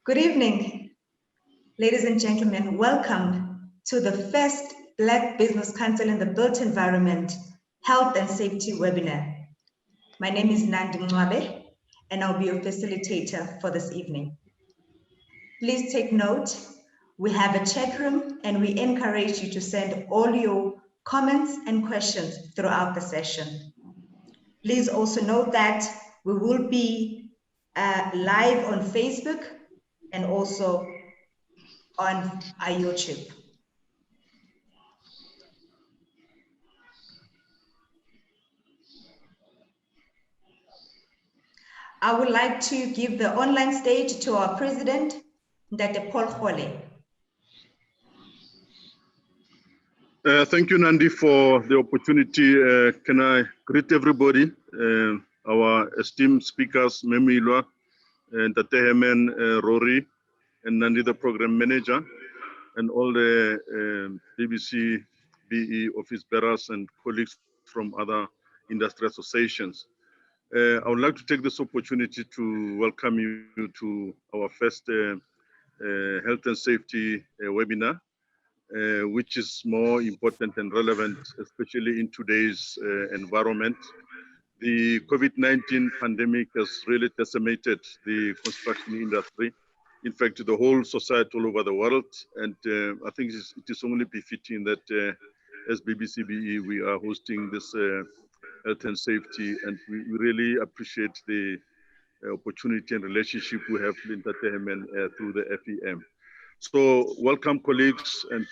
Good evening, ladies and gentlemen. Welcome to the first Black Business Council in the Built Environment Health and Safety webinar. My name is Nandi Mwabe, and I'll be your facilitator for this evening. Please take note, we have a chat room and we encourage you to send all your comments and questions throughout the session. Please also note that we will be live on Facebook and also on our YouTube. I would like to give the online stage to our president, Dr. Paul Khole. Thank you, Nandi, for the opportunity. Can I greet everybody, our esteemed speakers, Memilwa, and Tatehemen, Rory, and Nandi, the program manager, and all the BBCBE office bearers and colleagues from other industry associations. I would like to take this opportunity to welcome you to our first health and safety webinar, which is more important and relevant, especially in today's environment. The COVID-19 pandemic has really decimated the construction industry, in fact, the whole society all over the world. And I think it is only befitting that as BBCBE, we are hosting this health and safety, and we really appreciate the opportunity and relationship we have in Tatehemen through the FEM. So welcome, colleagues, and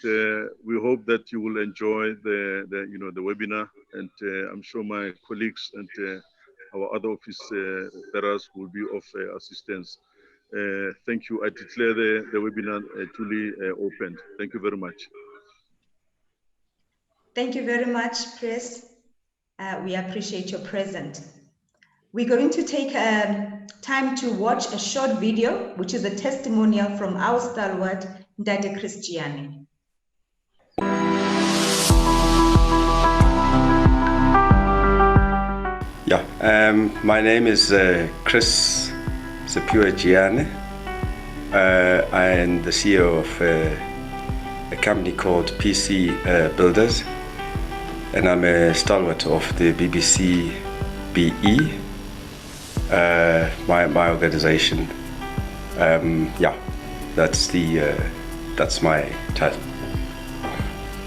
we hope that you will enjoy the webinar, and I'm sure my colleagues and our other office bearers will be of assistance. Thank you. I declare the webinar truly opened. Thank you very much. Thank you very much, Chris. We appreciate your presence. We're going to take time to watch a short video, which is a testimonial from our stalwart, Ndate Christiani. My name is Chris Gianni. I am the CEO of a company called PC Builders, and I'm a stalwart of the BBCBE. My organization. That's my title.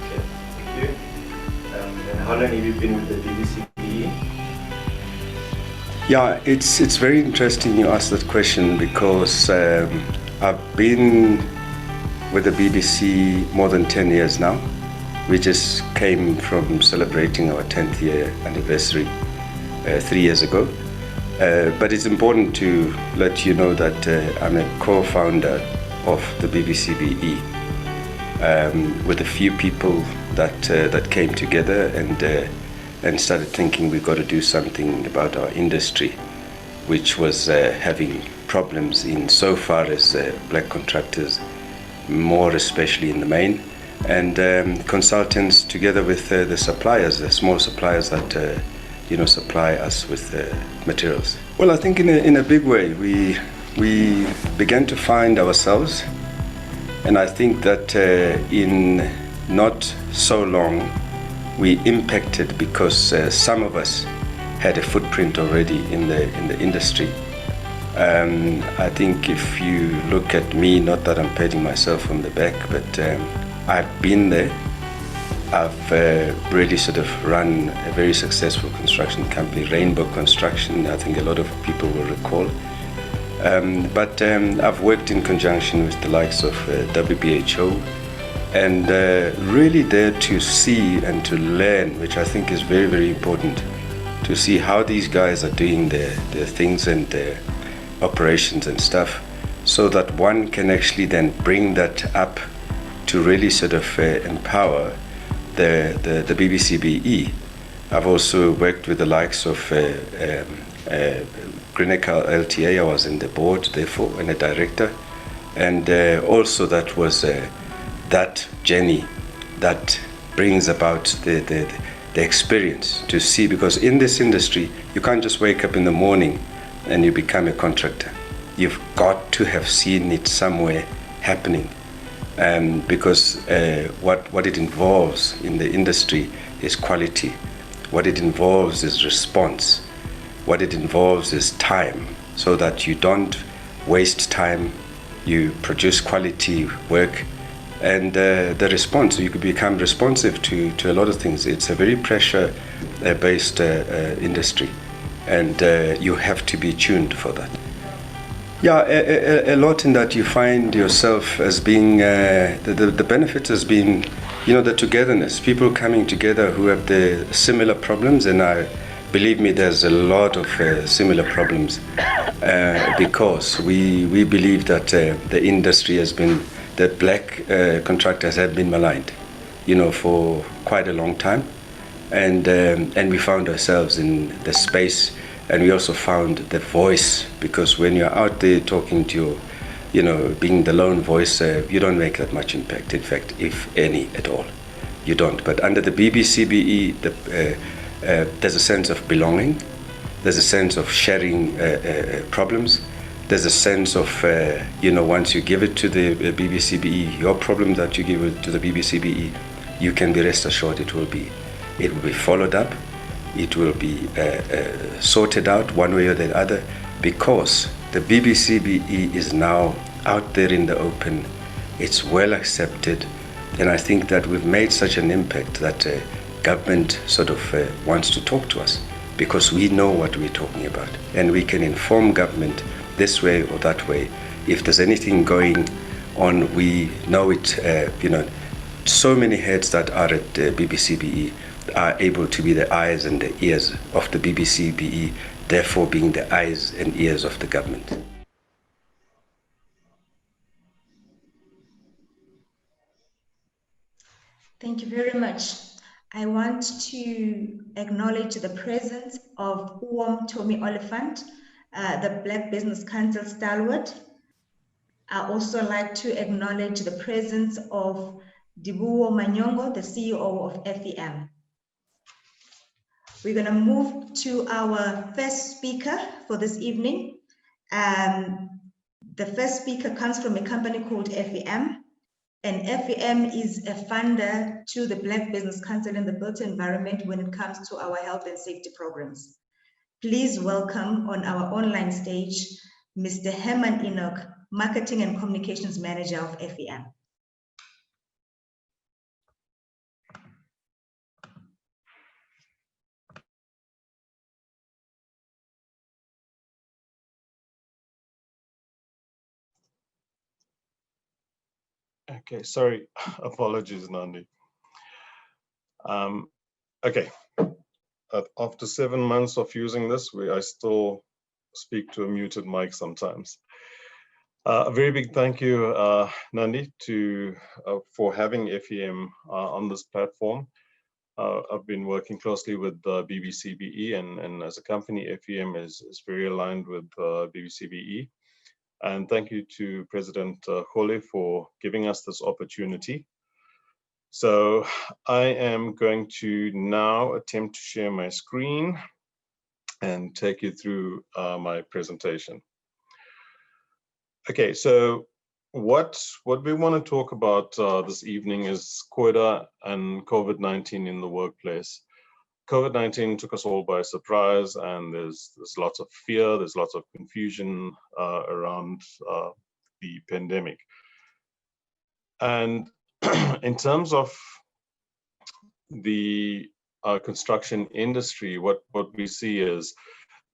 Okay, thank you. And how long have you been with the BBCBE? Yeah, it's very interesting you ask that question, because I've been with the BBC more than 10 years now. We just came from celebrating our 10th year anniversary 3 years ago. But it's important to let you know that I'm a co-founder of the BBCBE with a few people that came together and started thinking we've got to do something about our industry, which was having problems in so far as black contractors, more especially in the main, and consultants together with the suppliers, the small suppliers that supply us with materials. Well, I think in a big way, we began to find ourselves, and I think that in not so long, we impacted because some of us had a footprint already in the industry. I think if you look at me, not that I'm patting myself on the back, but I've been there. I've really sort of run a very successful construction company, Rainbow Construction, I think a lot of people will recall. But I've worked in conjunction with the likes of WHO, and really there to see and to learn, which I think is very, very important, to see how these guys are doing their things and their operations and stuff, so that one can actually then bring that up to really sort of empower the BBCBE. I've also worked with the likes of Clinical LTA. I was in the board, therefore, and a director. And also that was that journey that brings about the experience to see, because in this industry, you can't just wake up in the morning and you become a contractor. you've got to have seen it somewhere happening, because what it involves in the industry is quality. What it involves is response. What it involves is time, so that you don't waste time, you produce quality work, and the response, you could become responsive to a lot of things. It's a very pressure-based industry, and you have to be tuned for that. Yeah, a lot in that you find yourself as being, the benefit has been, the togetherness, people coming together who have the similar problems, and believe me, there's a lot of similar problems, because we believe that the industry has been, the black contractors have been maligned, for quite a long time, and we found ourselves in the space. And we also found the voice, because when you're out there talking to your, being the lone voice, you don't make that much impact. In fact, if any at all, you don't. But under the BBCBE, there's a sense of belonging. There's a sense of sharing problems. There's a sense of, once you give it to the BBCBE, your problem that you give it to the BBCBE, you can be rest assured it will be followed up. It will be sorted out one way or the other, because the BBCBE is now out there in the open. It's well accepted, and I think that we've made such an impact that government sort of wants to talk to us, because we know what we're talking about, and we can inform government this way or that way. If there's anything going on, we know it. So many heads that are at BBCBE are able to be the eyes and the ears of the BBCBE, therefore being the eyes and ears of the government. Thank you very much. I want to acknowledge the presence of Tommy Oliphant, the Black Business Council stalwart. I also like to acknowledge the presence of Dibuo Manyongo, the CEO of FEM. We're going to move to our first speaker for this evening. The first speaker comes from a company called FEM, and FEM is a funder to the Black Business Council in the built environment when it comes to our health and safety programs. Please welcome on our online stage, Mr. Herman Enoch, Marketing and Communications Manager of FEM. Okay, sorry, apologies, Nandi. Okay, after 7 months of using this, I still speak to a muted mic sometimes. A very big thank you, Nandi, for having FEM on this platform. I've been working closely with BBCBE, and as a company, FEM is very aligned with BBCBE. And thank you to President Khole for giving us this opportunity. So I am going to now attempt to share my screen and take you through my presentation. Okay, so what we want to talk about this evening is COIDA and COVID-19 in the workplace. COVID-19 took us all by surprise, and there's lots of fear, there's lots of confusion around the pandemic. And in terms of the construction industry, what we see is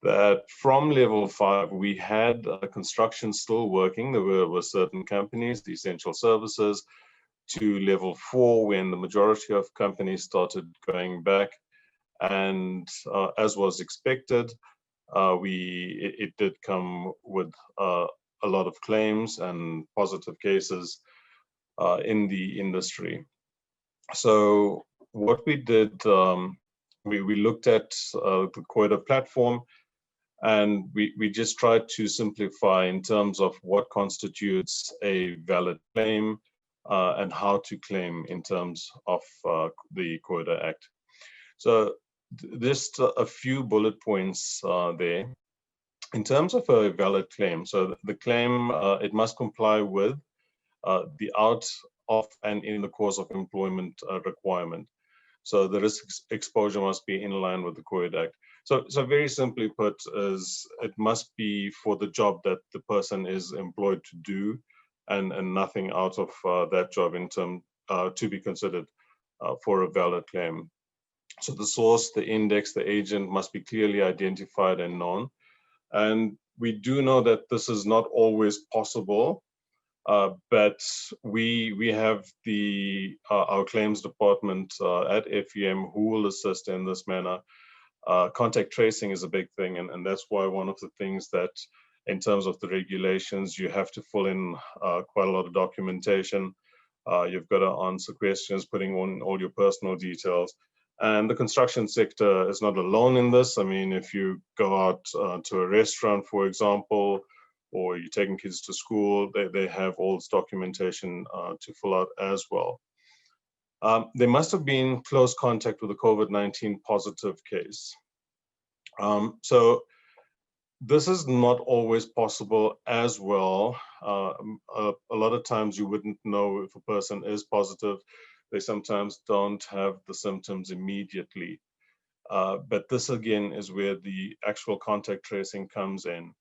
that from level 5, we had construction still working. There were certain companies, the essential services, to level 4 when the majority of companies started going back. And as was expected, it did come with a lot of claims and positive cases in the industry. So what we did, we looked at the COIDA platform, and we just tried to simplify in terms of what constitutes a valid claim and how to claim in terms of the COIDA Act. So just a few bullet points there. In terms of a valid claim, so the claim, it must comply with the out of and in the course of employment requirement. So the risk exposure must be in line with the Covert Act. So very simply put, is it must be for the job that the person is employed to do, and nothing out of that job in term to be considered for a valid claim. So the source, the index, the agent must be clearly identified and known. And we do know that this is not always possible, but we have our claims department at FEM who will assist in this manner. Contact tracing is a big thing, and that's why one of the things that, in terms of the regulations, you have to fill in quite a lot of documentation. You've got to answer questions, putting on all your personal details. And the construction sector is not alone in this. I mean, if you go out to a restaurant, for example, or you're taking kids to school, they have all this documentation to fill out as well. There must have been close contact with a COVID-19 positive case. So this is not always possible as well. A lot of times you wouldn't know if a person is positive. They sometimes don't have the symptoms immediately. But this again is where the actual contact tracing comes in.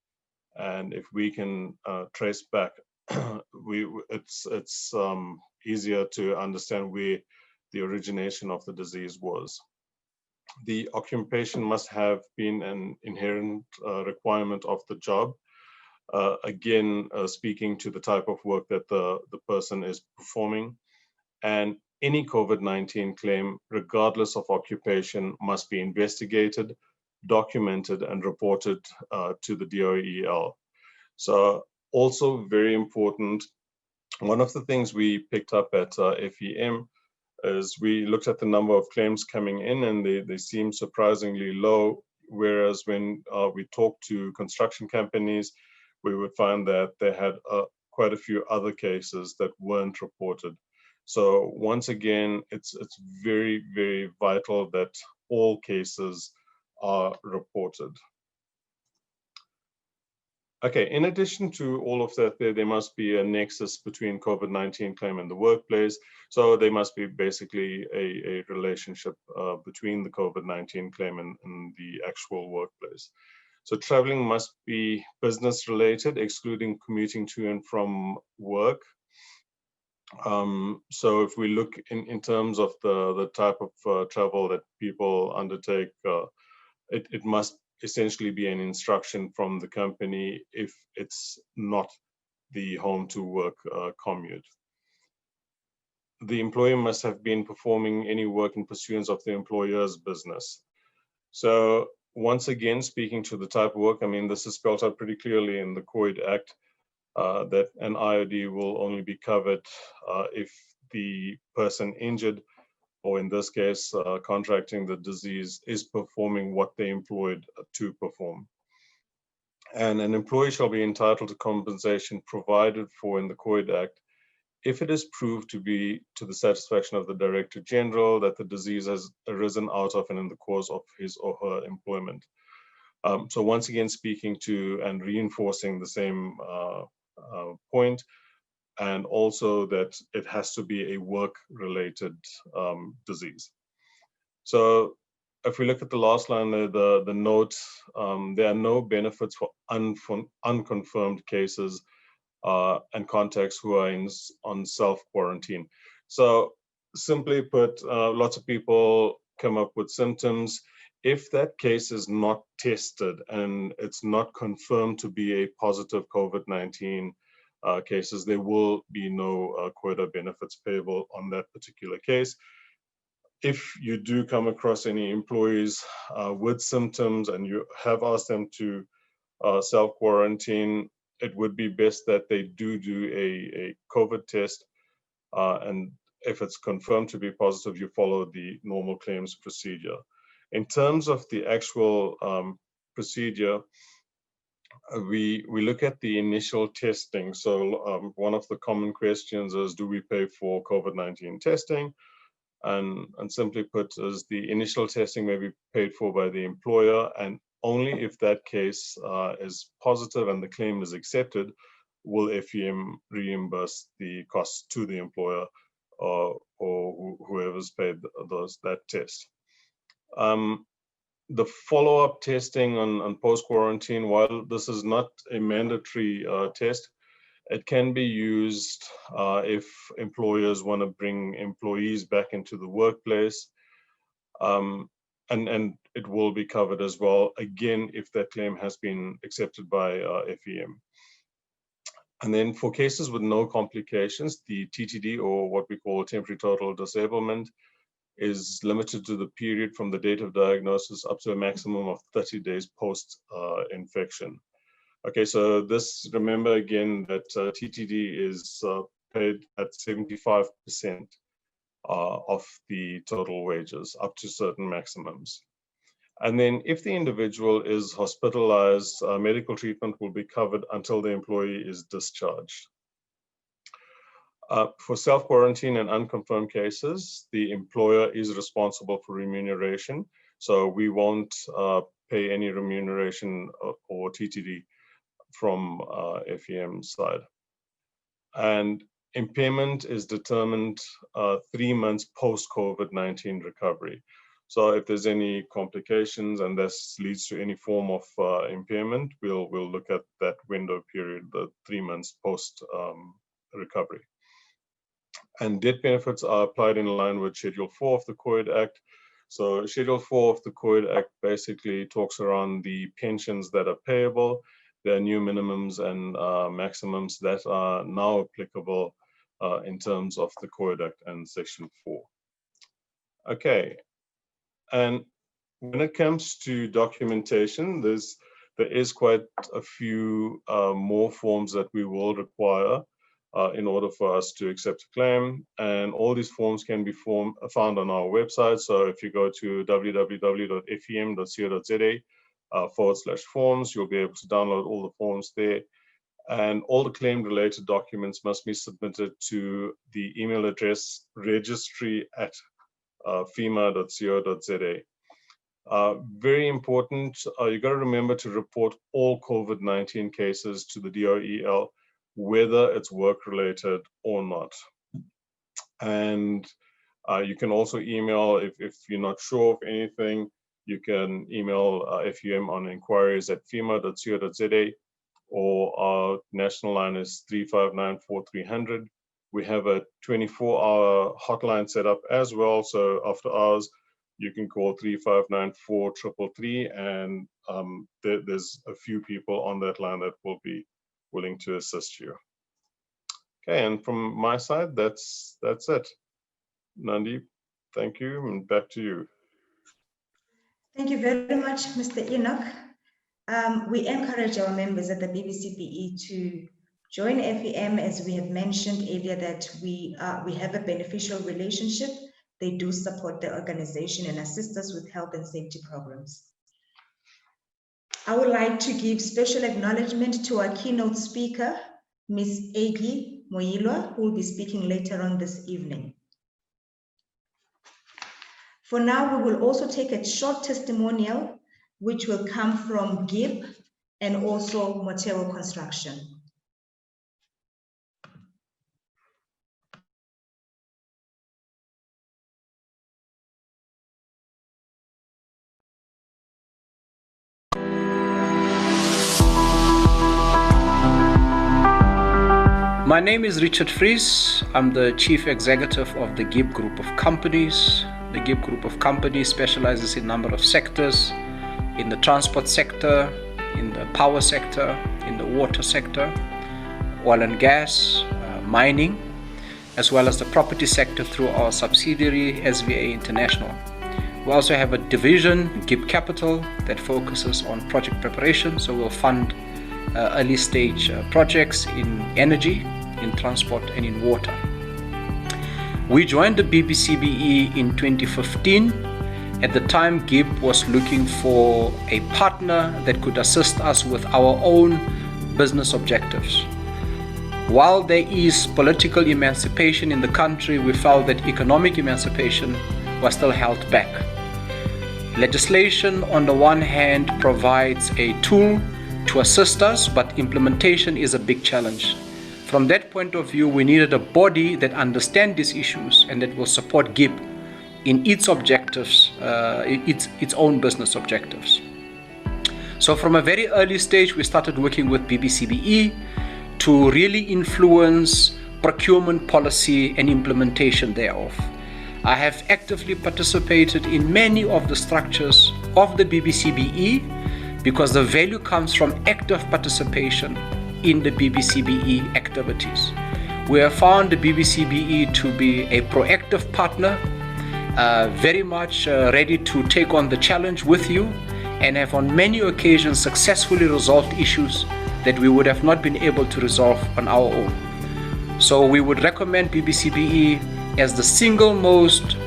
And if we can trace back, it's easier to understand where the origination of the disease was. The occupation must have been an inherent requirement of the job. Again, speaking to the type of work that the person is performing. And any COVID-19 claim, regardless of occupation, must be investigated, documented, and reported to the DOEL. So also very important, one of the things we picked up at FEM is we looked at the number of claims coming in, and they seem surprisingly low, whereas when we talked to construction companies, we would find that they had quite a few other cases that weren't reported. So once again, it's very, very vital that all cases are reported. Okay, in addition to all of that, there must be a nexus between COVID-19 claim and the workplace. So there must be basically a relationship between the COVID-19 claim and the actual workplace. So traveling must be business related, excluding commuting to and from work. So if we look in terms of the type of travel that people undertake, it must essentially be an instruction from the company if it's not the home to work commute. The employer must have been performing any work in pursuance of the employer's business. So once again, speaking to the type of work, I mean, this is spelled out pretty clearly in the Covert Act. That an IOD will only be covered if the person injured, or in this case, contracting the disease, is performing what they employed to perform. And an employee shall be entitled to compensation provided for in the Covert Act if it is proved to be to the satisfaction of the Director General that the disease has arisen out of and in the course of his or her employment. So once again, speaking to and reinforcing the same point, and also that it has to be a work-related disease. So if we look at the last line, the note, there are no benefits for unconfirmed cases and contacts who are on self-quarantine. So simply put, lots of people come up with symptoms. If that case is not tested and it's not confirmed to be a positive COVID-19 cases, there will be no quota benefits payable on that particular case. If you do come across any employees with symptoms and you have asked them to self-quarantine, it would be best that they do a COVID test. And if it's confirmed to be positive, you follow the normal claims procedure. In terms of the actual procedure, we look at the initial testing. So one of the common questions is, do we pay for COVID-19 testing? And simply put, is the initial testing may be paid for by the employer, and only if that case is positive and the claim is accepted will FEM reimburse the costs to the employer or whoever's paid that test. The follow-up testing on post-quarantine, while this is not a mandatory test, it can be used if employers want to bring employees back into the workplace, and it will be covered as well, again, if that claim has been accepted by FEM. And then for cases with no complications, the TTD, or what we call temporary total disablement, is limited to the period from the date of diagnosis up to a maximum of 30 days post-infection. Okay, so this, remember again that TTD is paid at 75% of the total wages up to certain maximums. And then if the individual is hospitalized, medical treatment will be covered until the employee is discharged. For self-quarantine and unconfirmed cases, the employer is responsible for remuneration. So we won't pay any remuneration or TTD from FEM side. And impairment is determined 3 months post-COVID-19 recovery. So if there's any complications and this leads to any form of impairment, we'll look at that window period, the 3 months post recovery. And death benefits are applied in line with Schedule 4 of the COID Act. So Schedule 4 of the COID Act basically talks around the pensions that are payable. There are new minimums and maximums that are now applicable in terms of the COID Act and Section 4. Okay, and when it comes to documentation, there is quite a few more forms that we will require in order for us to accept a claim. And all these forms can be found on our website. So if you go to www.fem.co.za/forms, you'll be able to download all the forms there. And all the claim-related documents must be submitted to the email address registry@fema.co.za. Very important, you got to remember to report all COVID-19 cases to the DOEL, whether it's work-related or not. And you can also email, if you're not sure of anything, you can email FEM on inquiries@fema.co.za, or our national line is 359-4300. We have a 24-hour hotline set up as well. So after hours, you can call 359-4333, and there's a few people on that line that will be willing to assist you. Okay, and from my side, that's it. Nandi, thank you, and back to you. Thank you very much, Mr. Enoch. We encourage our members at the BBCBE to join FEM, as we have mentioned earlier, that we have a beneficial relationship. They do support the organization and assist us with health and safety programs. I would like to give special acknowledgement to our keynote speaker, Ms. Egi Moilwa, who will be speaking later on this evening. For now, we will also take a short testimonial, which will come from GIB and also Motero Construction. My name is Richard Fries. I'm the Chief Executive of the GIB Group of Companies. The GIB Group of Companies specializes in a number of sectors, in the transport sector, in the power sector, in the water sector, oil and gas, mining, as well as the property sector through our subsidiary SVA International. We also have a division, GIB Capital, that focuses on project preparation, so we'll fund early stage projects in energy, in transport, and in water. We joined the BBCBE in 2015. At the time, GIB was looking for a partner that could assist us with our own business objectives. While there is political emancipation in the country, we felt that economic emancipation was still held back. Legislation, on the one hand, provides a tool to assist us, but implementation is a big challenge. From that point of view, we needed a body that understands these issues and that will support GIB in its objectives, its own business objectives. So from a very early stage, we started working with BBCBE to really influence procurement policy and implementation thereof. I have actively participated in many of the structures of the BBCBE because the value comes from active participation in the BBCBE activities. We have found the BBCBE to be a proactive partner, very much ready to take on the challenge with you, and have on many occasions successfully resolved issues that we would have not been able to resolve on our own. So we would recommend BBCBE as the single most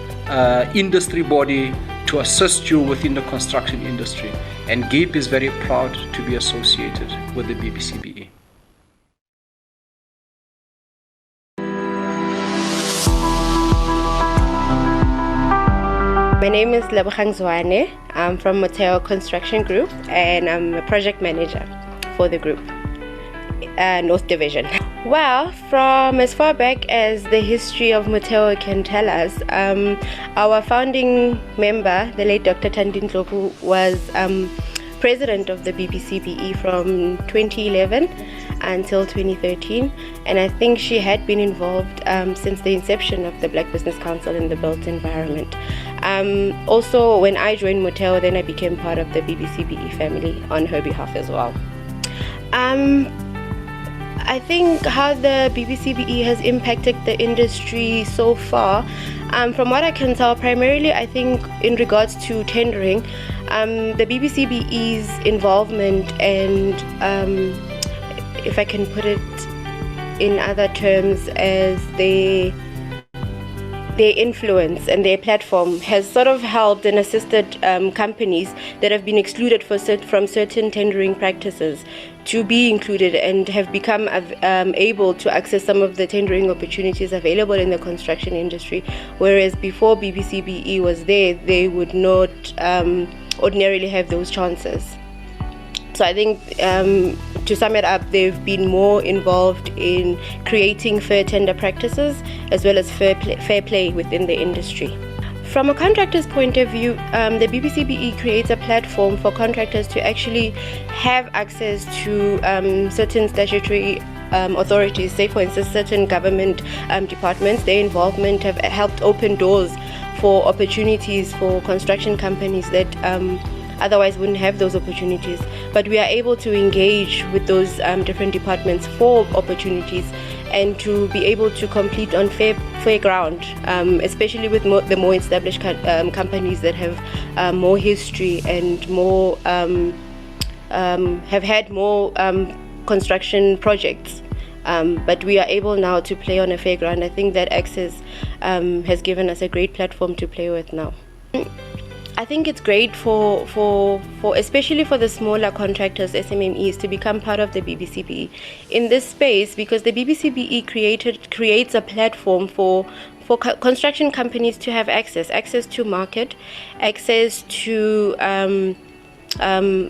industry body to assist you within the construction industry. And GIB is very proud to be associated with the BBCBE. My name is Lebogang Zwane. I'm from Motheo Construction Group and I'm a project manager for the group, North Division. Well, from as far back as the history of Motheo can tell us, our founding member, the late Dr. Thandin Ndlovu, was president of the BBCBE from 2011 until 2013, and I think she had been involved since the inception of the Black Business Council in the built environment. Also, when I joined Motheo, then I became part of the BBCBE family on her behalf as well. I think how the BBCBE has impacted the industry so far, from what I can tell, primarily I think in regards to tendering, the BBCBE's involvement and, if I can put it in other terms, as their influence and their platform has sort of helped and assisted companies that have been excluded from certain tendering practices to be included and have become able to access some of the tendering opportunities available in the construction industry, whereas before BBCBE was there, they would not ordinarily have those chances. So I think, to sum it up, they've been more involved in creating fair tender practices as well as fair play within the industry. From a contractor's point of view, the BBCBE creates a platform for contractors to actually have access to certain statutory authorities, say for instance certain government departments. Their involvement have helped open doors for opportunities for construction companies that otherwise wouldn't have those opportunities. But we are able to engage with those different departments for opportunities and to be able to compete on fair ground, especially with the more established companies that have more history and more have had more construction projects. But we are able now to play on a fair ground. I think that access has given us a great platform to play with now. I think it's great for especially for the smaller contractors, SMMEs, to become part of the BBCBE in this space, because the BBCBE creates a platform for construction companies to have access to market, access to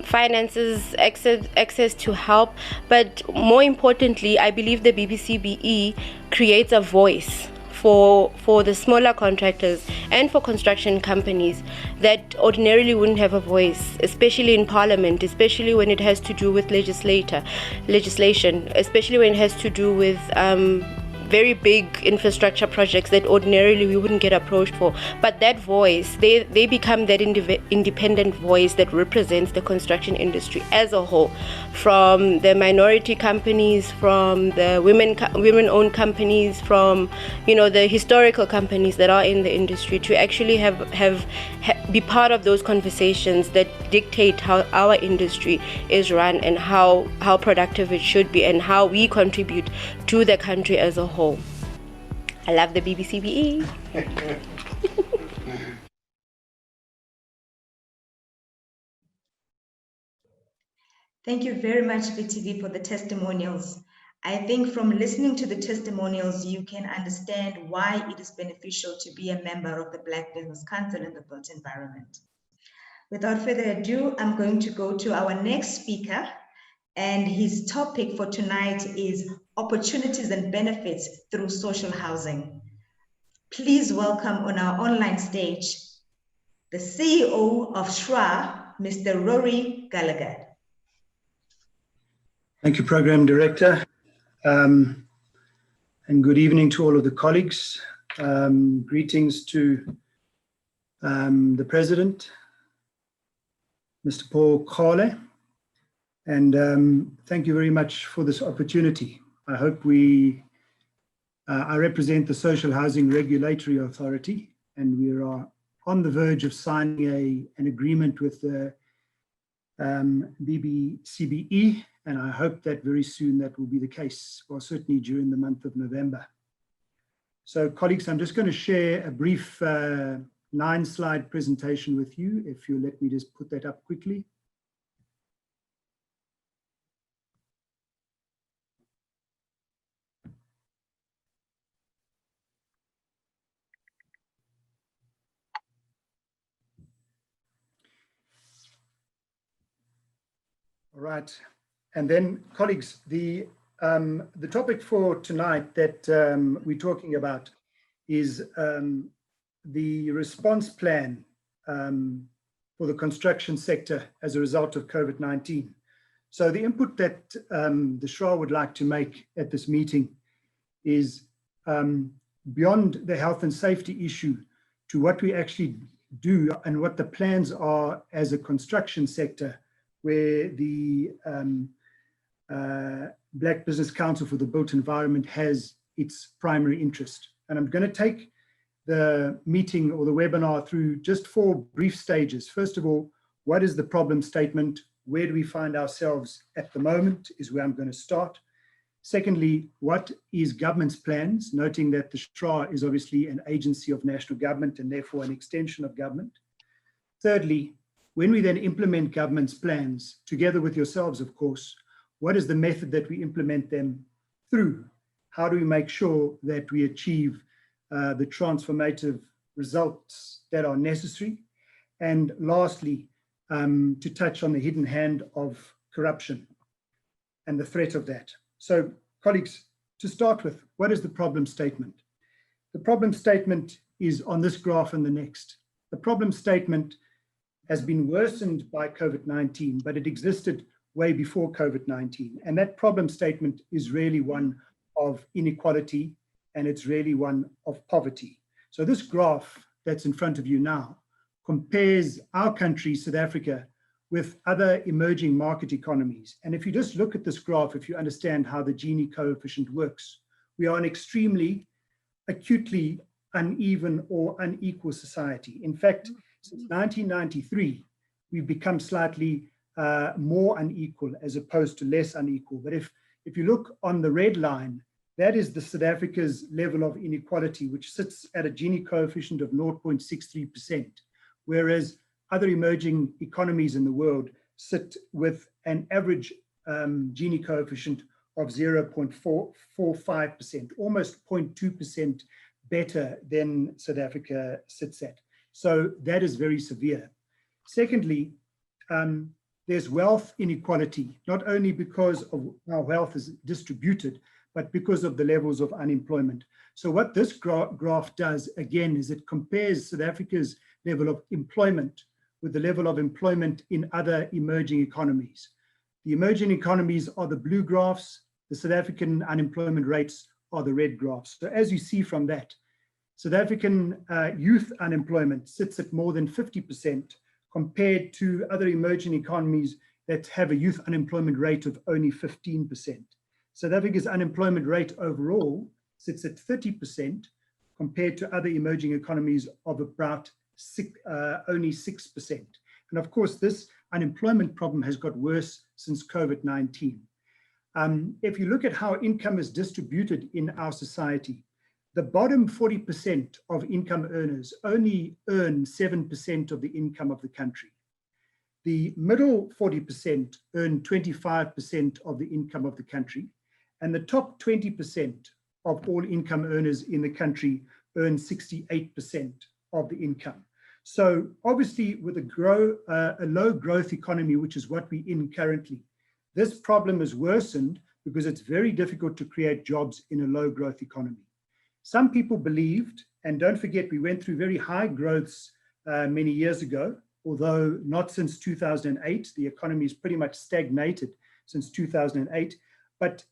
finances, access to help. But more importantly, I believe the BBCBE creates a voice for the smaller contractors and for construction companies that ordinarily wouldn't have a voice, especially in Parliament, especially when it has to do with legislation, especially when it has to do with very big infrastructure projects that ordinarily we wouldn't get approached for. But that voice, they become that independent voice that represents the construction industry as a whole, from the minority companies, from the women-owned companies, from the historical companies that are in the industry, to actually be part of those conversations that dictate how our industry is run and how productive it should be and how we contribute to the country as a whole. I love the BBCBE. Thank you very much, BTV, for the testimonials. I think from listening to the testimonials, you can understand why it is beneficial to be a member of the Black Business Council in the built environment. Without further ado, I'm going to go to our next speaker, and his topic for tonight is opportunities and benefits through social housing. Please welcome on our online stage, the CEO of SHRA, Mr. Rory Gallagher. Thank you, Program Director. And good evening to all of the colleagues. Greetings to the President, Mr. Paul Khole, and thank you very much for this opportunity. I hope I represent the Social Housing Regulatory Authority, and we are on the verge of signing an agreement with the BBCBE, and I hope that very soon that will be the case, or certainly during the month of November. So colleagues, I'm just going to share a brief 9-slide presentation with you, if you'll let me just put that up quickly. All right. And then, colleagues, the topic for tonight that we're talking about is the response plan for the construction sector as a result of COVID-19. So the input that the SHRA would like to make at this meeting is beyond the health and safety issue to what we actually do and what the plans are as a construction sector, where the Black Business Council for the Built Environment has its primary interest. And I'm going to take the meeting or the webinar through just 4 brief stages. First of all, what is the problem statement? Where do we find ourselves at the moment is where I'm going to start. Secondly, what is government's plans, noting that the SHRA is obviously an agency of national government and therefore an extension of government. Thirdly, when we then implement government's plans, together with yourselves, of course, what is the method that we implement them through? How do we make sure that we achieve the transformative results that are necessary? And lastly, to touch on the hidden hand of corruption and the threat of that. So, colleagues, to start with, what is the problem statement? The problem statement is on this graph and the next. The problem statement has been worsened by COVID-19, but it existed way before COVID-19. And that problem statement is really one of inequality, and it's really one of poverty. So this graph that's in front of you now compares our country, South Africa, with other emerging market economies. And if you just look at this graph, if you understand how the Gini coefficient works, we are an extremely acutely uneven or unequal society. In fact, since 1993, we've become slightly more unequal as opposed to less unequal. But if you look on the red line, that is the South Africa's level of inequality, which sits at a Gini coefficient of 0.63%, whereas other emerging economies in the world sit with an average Gini coefficient of 0.445%, almost 0.2% better than South Africa sits at. So that is very severe. Secondly, there's wealth inequality, not only because of how wealth is distributed, but because of the levels of unemployment. So what this graph does, again, is it compares South Africa's level of employment with the level of employment in other emerging economies. The emerging economies are the blue graphs, the South African unemployment rates are the red graphs. So as you see from that, South African youth unemployment sits at more than 50% compared to other emerging economies that have a youth unemployment rate of only 15%. South Africa's unemployment rate overall sits at 30% compared to other emerging economies of about only 6%. And of course, this unemployment problem has got worse since COVID-19. If you look at how income is distributed in our society, the bottom 40% of income earners only earn 7% of the income of the country. The middle 40% earn 25% of the income of the country, and the top 20% of all income earners in the country earn 68% of the income. So obviously with a low growth economy, which is what we're in currently, this problem is worsened because it's very difficult to create jobs in a low growth economy. Some people believed, and don't forget, we went through very high growths many years ago, although not since 2008. The economy is pretty much stagnated since 2008. But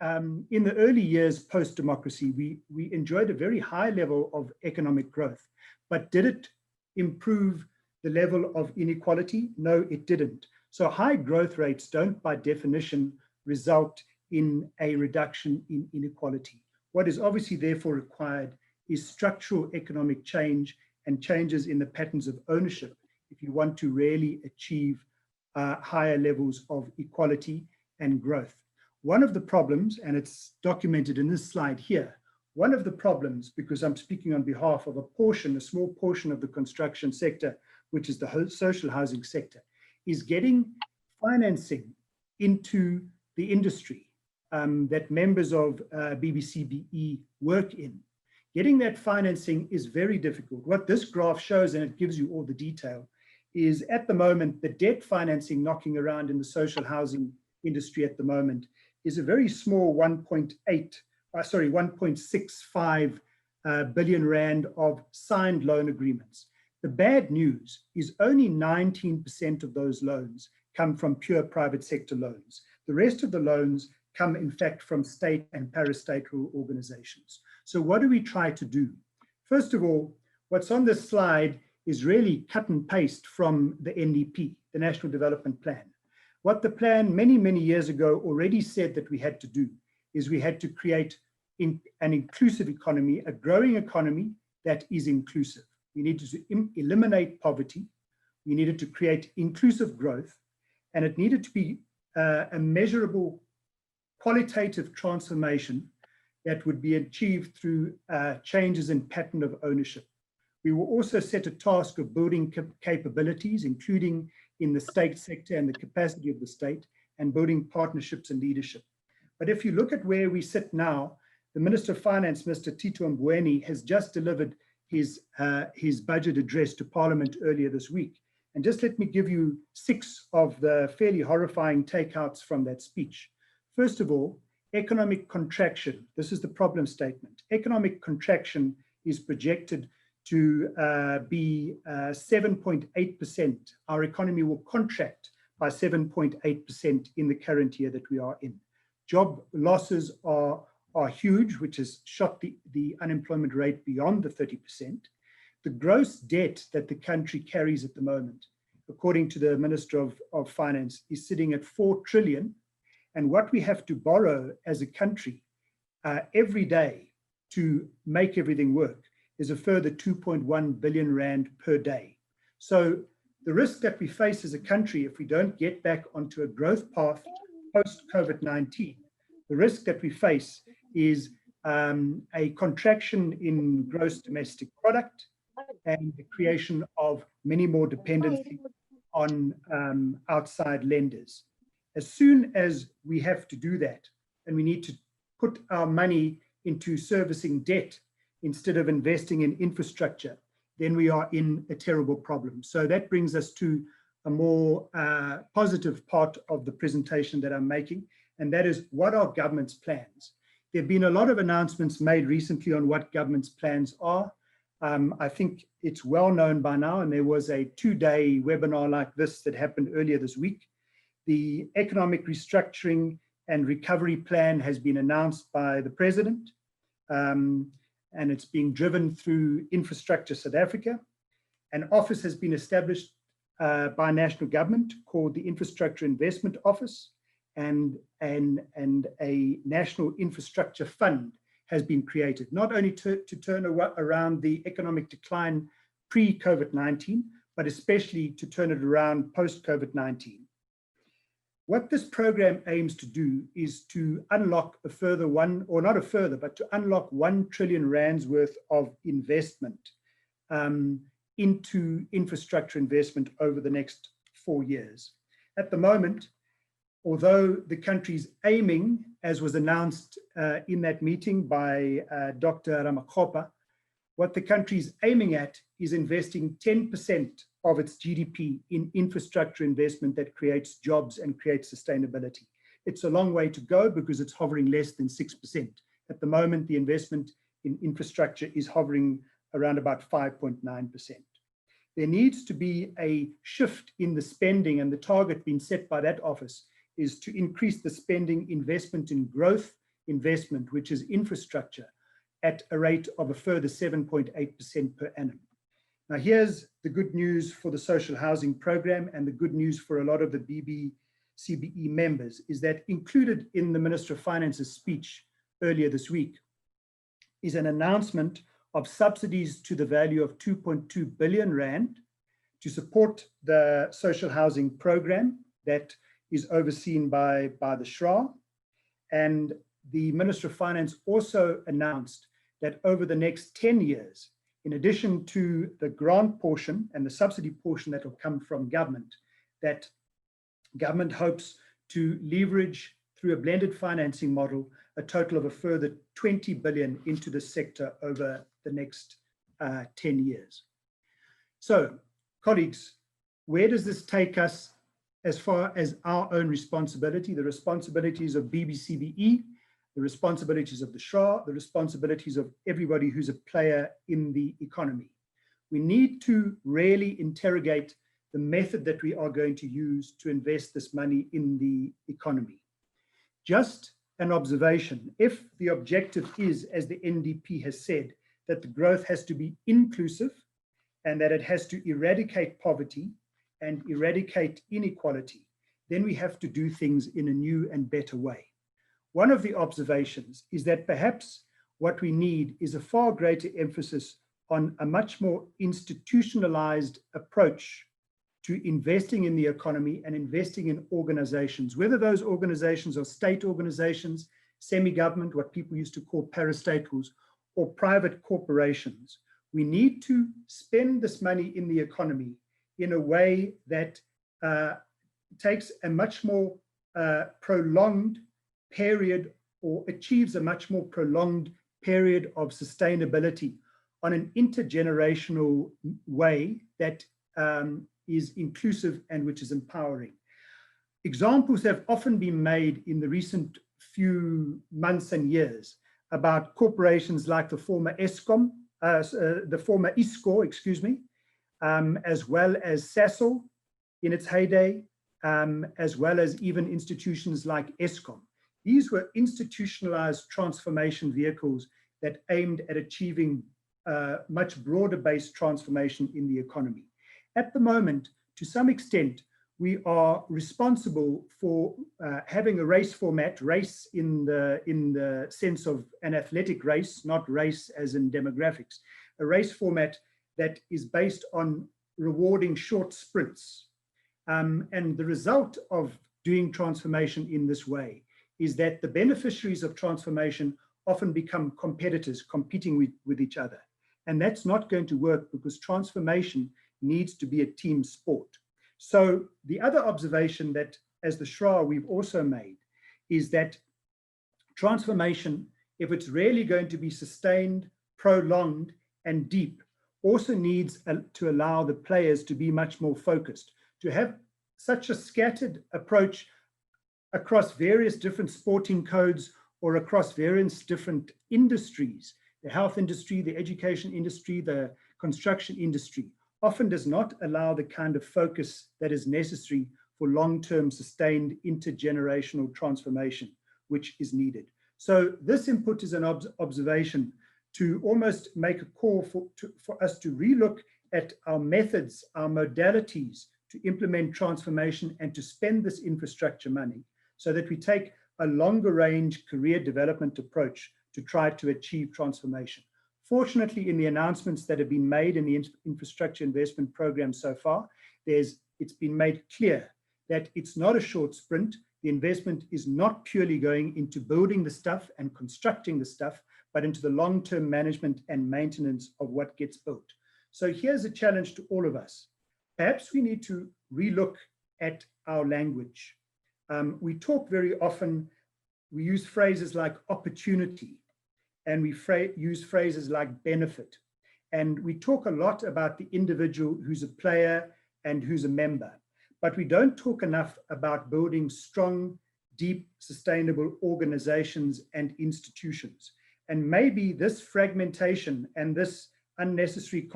in the early years post-democracy, we enjoyed a very high level of economic growth. But did it improve the level of inequality? No, it didn't. So high growth rates don't, by definition, result in a reduction in inequality. What is obviously therefore required is structural economic change and changes in the patterns of ownership if you want to really achieve higher levels of equality and growth. One of the problems, and it's documented in this slide here, one of the problems, because I'm speaking on behalf of a small portion of the construction sector, which is the social housing sector, is getting financing into the industry that members of BBCBE work in. Getting that financing is very difficult. What this graph shows, and it gives you all the detail, is at the moment, the debt financing knocking around in the social housing industry at the moment is a very small 1.65 billion rand of signed loan agreements. The bad news is only 19% of those loans come from pure private sector loans. The rest of the loans come, in fact, from state and parastatal organizations. So what do we try to do? First of all, what's on this slide is really cut and paste from the NDP, the National Development Plan. What the plan many, many years ago already said that we had to do is we had to create an inclusive economy, a growing economy that is inclusive. We needed to eliminate poverty. We needed to create inclusive growth, and it needed to be a measurable qualitative transformation that would be achieved through changes in pattern of ownership. We will also set a task of building capabilities, including in the state sector and the capacity of the state, and building partnerships and leadership. But if you look at where we sit now, the Minister of Finance, Mr. Tito Mboweni, has just delivered his budget address to Parliament earlier this week. And just let me give you 6 of the fairly horrifying takeouts from that speech. First of all, economic contraction. This is the problem statement. Economic contraction is projected to be 7.8%. Our economy will contract by 7.8% in the current year that we are in. Job losses are huge, which has shot the unemployment rate beyond the 30%. The gross debt that the country carries at the moment, according to the Minister of Finance, is sitting at 4 trillion. And what we have to borrow as a country every day to make everything work is a further 2.1 billion rand per day. So the risk that we face as a country, if we don't get back onto a growth path post-COVID-19, the risk that we face is a contraction in gross domestic product and the creation of many more dependency on outside lenders. As soon as we have to do that, and we need to put our money into servicing debt instead of investing in infrastructure, then we are in a terrible problem. So that brings us to a more positive part of the presentation that I'm making, and that is, what are government's plans? There have been a lot of announcements made recently on what government's plans are. I think it's well known by now, and there was a 2-day webinar like this that happened earlier this week. The Economic Restructuring and Recovery Plan has been announced by the President, and it's being driven through Infrastructure South Africa. An office has been established by national government called the Infrastructure Investment Office, and a National Infrastructure Fund has been created, not only to turn around the economic decline pre-COVID-19, but especially to turn it around post-COVID-19. What this program aims to do is to unlock a further to unlock 1 trillion rands worth of investment into infrastructure investment over the next 4 years. At the moment, although the country's aiming, as was announced in that meeting by Dr. Ramakgopa, what the country is aiming at is investing 10% of its GDP in infrastructure investment that creates jobs and creates sustainability. It's a long way to go because it's hovering less than 6%. At the moment, the investment in infrastructure is hovering around about 5.9%. There needs to be a shift in the spending, and the target being set by that office is to increase the spending investment in growth investment, which is infrastructure, at a rate of a further 7.8% per annum. Now, here's the good news for the social housing program and the good news for a lot of the BBCBE members is that included in the Minister of Finance's speech earlier this week is an announcement of subsidies to the value of 2.2 billion rand to support the social housing program that is overseen by the SHRA. And the Minister of Finance also announced that over the next 10 years, in addition to the grant portion and the subsidy portion that will come from government, that government hopes to leverage through a blended financing model a total of a further 20 billion into the sector over the next 10 years. So, colleagues, where does this take us as far as our own responsibility, the responsibilities of BBCBE, the responsibilities of the SHRA, the responsibilities of everybody who's a player in the economy? We need to really interrogate the method that we are going to use to invest this money in the economy. Just an observation, if the objective is, as the NDP has said, that the growth has to be inclusive and that it has to eradicate poverty and eradicate inequality, then we have to do things in a new and better way. One of the observations is that perhaps what we need is a far greater emphasis on a much more institutionalized approach to investing in the economy and investing in organizations, whether those organizations are state organizations, semi-government, what people used to call parastatals, or private corporations. We need to spend this money in the economy in a way that takes a much more prolonged period or achieves a much more prolonged period of sustainability on an intergenerational way that is inclusive and which is empowering. Examples have often been made in the recent few months and years about corporations like the former Eskom, the former ISCO, excuse me, as well as Sasol in its heyday, as well as even institutions like Eskom. These were institutionalized transformation vehicles that aimed at achieving much broader based transformation in the economy. At the moment, to some extent, we are responsible for having a race format, race in the sense of an athletic race, not race as in demographics, a race format that is based on rewarding short sprints. And the result of doing transformation in this way is that the beneficiaries of transformation often become competitors, competing with each other. And that's not going to work because transformation needs to be a team sport. So the other observation that as the SHRA we've also made is that transformation, if it's really going to be sustained, prolonged and deep, also needs to allow the players to be much more focused. To have such a scattered approach across various different sporting codes or across various different industries, the health industry, the education industry, the construction industry, often does not allow the kind of focus that is necessary for long-term sustained intergenerational transformation, which is needed. So this input is an observation to almost make a call for us to relook at our methods, our modalities to implement transformation and to spend this infrastructure money so that we take a longer range career development approach to try to achieve transformation. Fortunately, in the announcements that have been made in the infrastructure investment program so far, it's been made clear that it's not a short sprint. The investment is not purely going into building the stuff and constructing the stuff, but into the long-term management and maintenance of what gets built. So here's a challenge to all of us. Perhaps we need to relook at our language. We talk very often, we use phrases like opportunity, and we use phrases like benefit. And we talk a lot about the individual who's a player and who's a member, but we don't talk enough about building strong, deep, sustainable organizations and institutions. And maybe this fragmentation and this unnecessary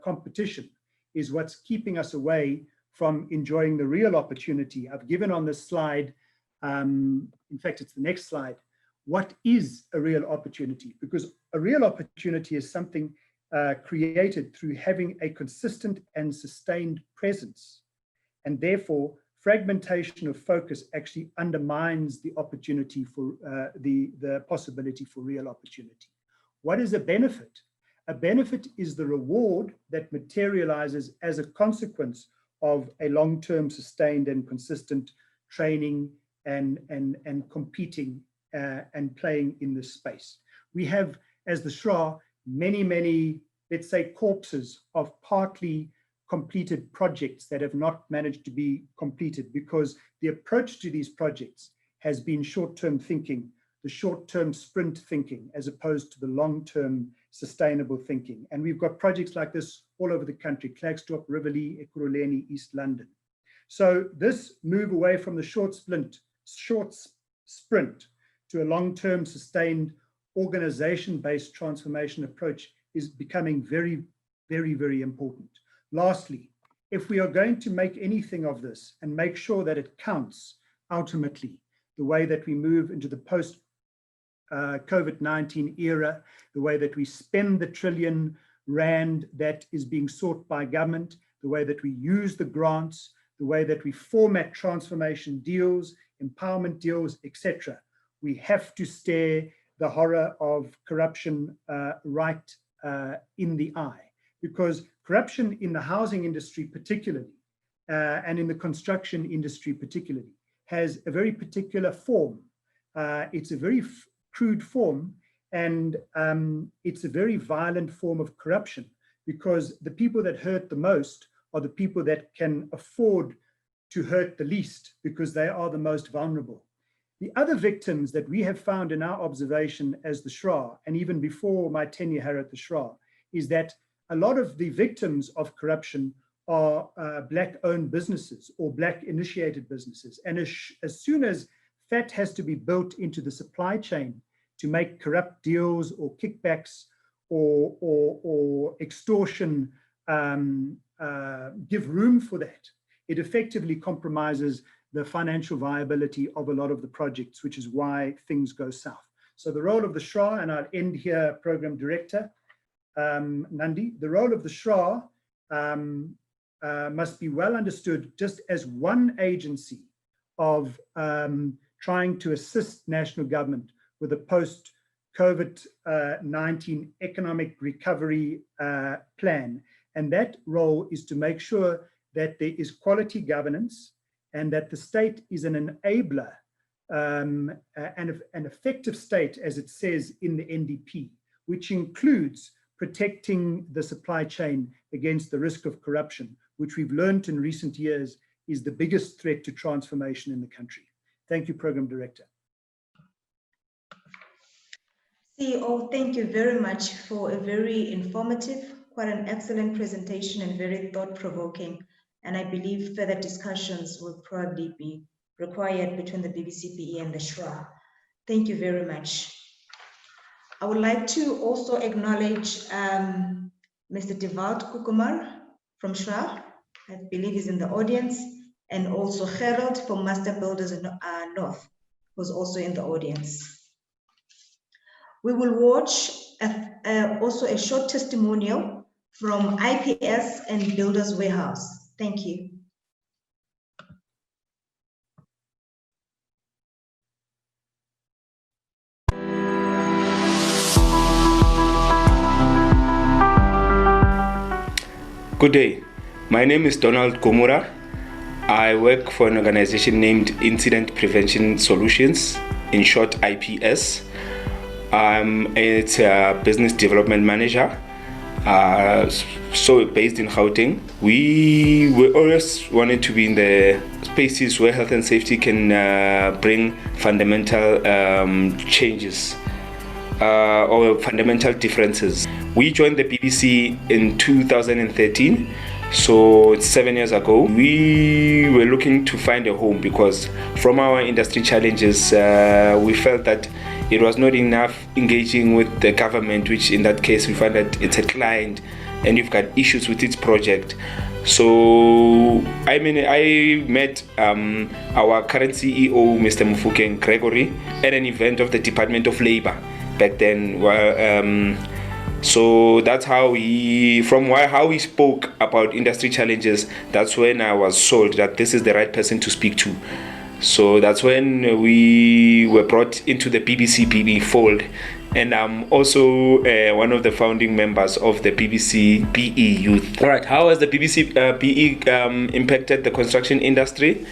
competition is what's keeping us away from enjoying the real opportunity. I've given on this slide, in fact, it's the next slide, what is a real opportunity? Because a real opportunity is something created through having a consistent and sustained presence. And therefore, fragmentation of focus actually undermines the opportunity for the possibility for real opportunity. What is a benefit? A benefit is the reward that materializes as a consequence of a long-term sustained and consistent training and competing and playing in this space. We have, as the SHRA, many, let's say, corpses of partly completed projects that have not managed to be completed because the approach to these projects has been short-term thinking, the short-term sprint thinking, as opposed to the long-term sustainable thinking. And we've got projects like this all over the country, Klerksdorp, Riverlea, Ekurhuleni, East London. So this move away from the short sprint to a long-term sustained organization-based transformation approach is becoming very, very important. Lastly, if we are going to make anything of this and make sure that it counts ultimately, the way that we move into the post-COVID-19 era, the way that we spend the trillion rand that is being sought by government, the way that we use the grants, the way that we format transformation deals, empowerment deals, etc. We have to stare the horror of corruption right in the eye, because corruption in the housing industry particularly, and in the construction industry particularly, has a very particular form. It's a very crude form, and it's a very violent form of corruption, because the people that hurt the most are the people that can afford to hurt the least, because they are the most vulnerable. The other victims that we have found in our observation as the SHRA, and even before my tenure here at the SHRA, is that a lot of the victims of corruption are Black-owned businesses or Black-initiated businesses. And as soon as fat has to be built into the supply chain to make corrupt deals or kickbacks or extortion give room for that, it effectively compromises the financial viability of a lot of the projects, which is why things go south. So the role of the SHRA, and I'll end here, Program Director, Nandi, the role of the SHRA must be well understood just as one agency of trying to assist national government with a post-COVID-19 economic recovery plan. And that role is to make sure that there is quality governance and that the state is an enabler, an effective state, as it says in the NDP, which includes protecting the supply chain against the risk of corruption, which we've learned in recent years is the biggest threat to transformation in the country. Thank you, Program Director. CEO, thank you very much for a very informative, quite an excellent presentation and very thought-provoking. And I believe further discussions will probably be required between the BBCBE and the SHRA. Thank you very much. I would like to also acknowledge Mr. Devalt Kukumar from SHRA, I believe he's in the audience, and also Gerald from Master Builders North, who's also in the audience. We will watch also a short testimonial from IPS and Builders Warehouse. Thank you. Good day. My name is Donald Komura. I work for an organization named Incident Prevention Solutions, in short IPS. It's a business development manager. So based in Gauteng. We always wanted to be in the spaces where health and safety can bring fundamental changes. or fundamental differences. We joined the BBC in 2013, so it's 7 years ago. We were looking to find a home because from our industry challenges, we felt that it was not enough engaging with the government, which in that case we find that it's a client and you've got issues with its project. So I met our current CEO, Mr. Mufukeng Gregory, at an event of the Department of Labor back then. So that's how how he spoke about industry challenges. That's when I was sold that this is the right person to speak to. So that's when we were brought into the BBCBE fold. And I'm also one of the founding members of the BBCBE Youth. All right, how has the BBCBE impacted the construction industry?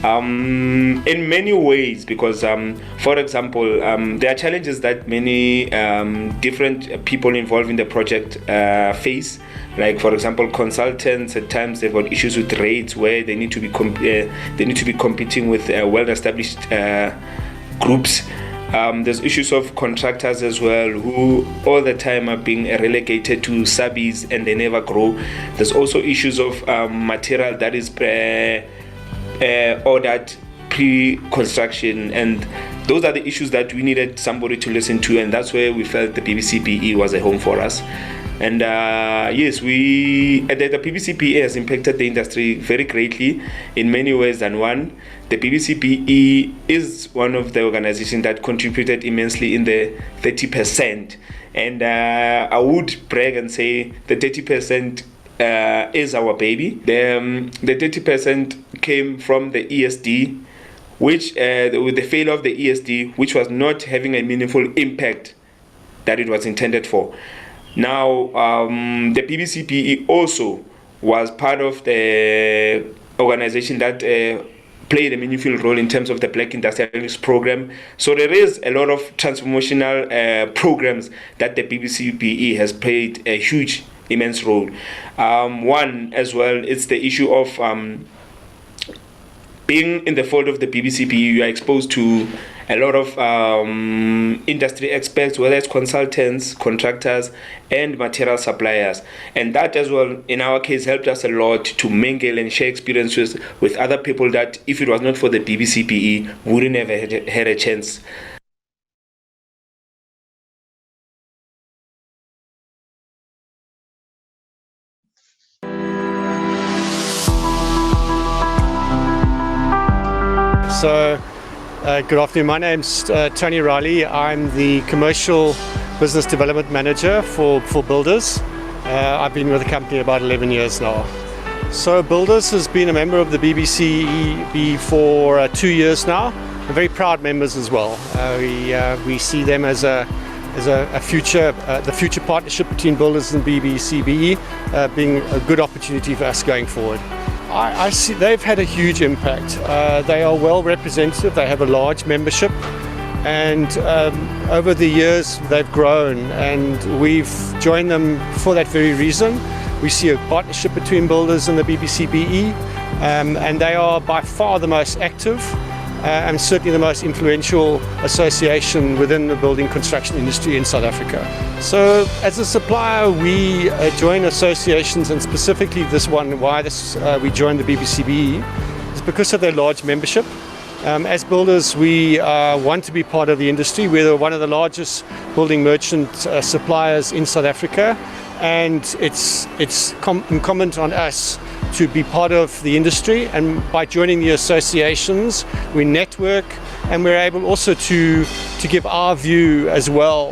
In many ways, because, for example, there are challenges that many different people involved in the project face. Like, for example, consultants, at times they've got issues with rates where they need to be competing with well-established groups. There's issues of contractors as well, who all the time are being relegated to subbies and they never grow. There's also issues of material that is ordered pre-construction, and those are the issues that we needed somebody to listen to, and that's where we felt the BBCBE was a home for us. And yes, the BBCBE has impacted the industry very greatly in many ways than one. The BBCBE is one of the organizations that contributed immensely in the 30%. And I would brag and say the 30% is our baby. The 30% came from the ESD, which with the failure of the ESD, which was not having a meaningful impact that it was intended for. Now, the BBCBE also was part of the organization that played a meaningful role in terms of the Black Industrialist Program. So there is a lot of transformational programs that the BBCBE has played a huge, immense role. One as well, it's the issue of being in the fold of the BBCBE. You are exposed to a lot of industry experts, whether it's consultants, contractors, and material suppliers. And that as well, in our case, helped us a lot to mingle and share experiences with other people that, if it was not for the BBCBE, wouldn't have had a chance. So, good afternoon. My name's Tony Riley. I'm the Commercial Business Development Manager for Builders. I've been with the company about 11 years now. So Builders has been a member of the BBCBE for 2 years now. We're very proud members as well. We see them as a future, the future partnership between Builders and BBCBE being a good opportunity for us going forward. I see they've had a huge impact. They are well represented, they have a large membership, and over the years they've grown, and we've joined them for that very reason. We see a partnership between Builders and the BBCBE, and they are by far the most active and certainly the most influential association within the building construction industry in South Africa. So as a supplier, we join associations, and specifically this one, why we joined the BBCBE is because of their large membership. As builders, we want to be part of the industry. We're one of the largest building merchant suppliers in South Africa, and it's incumbent on us to be part of the industry, and by joining the associations we network, and we're able also to give our view as well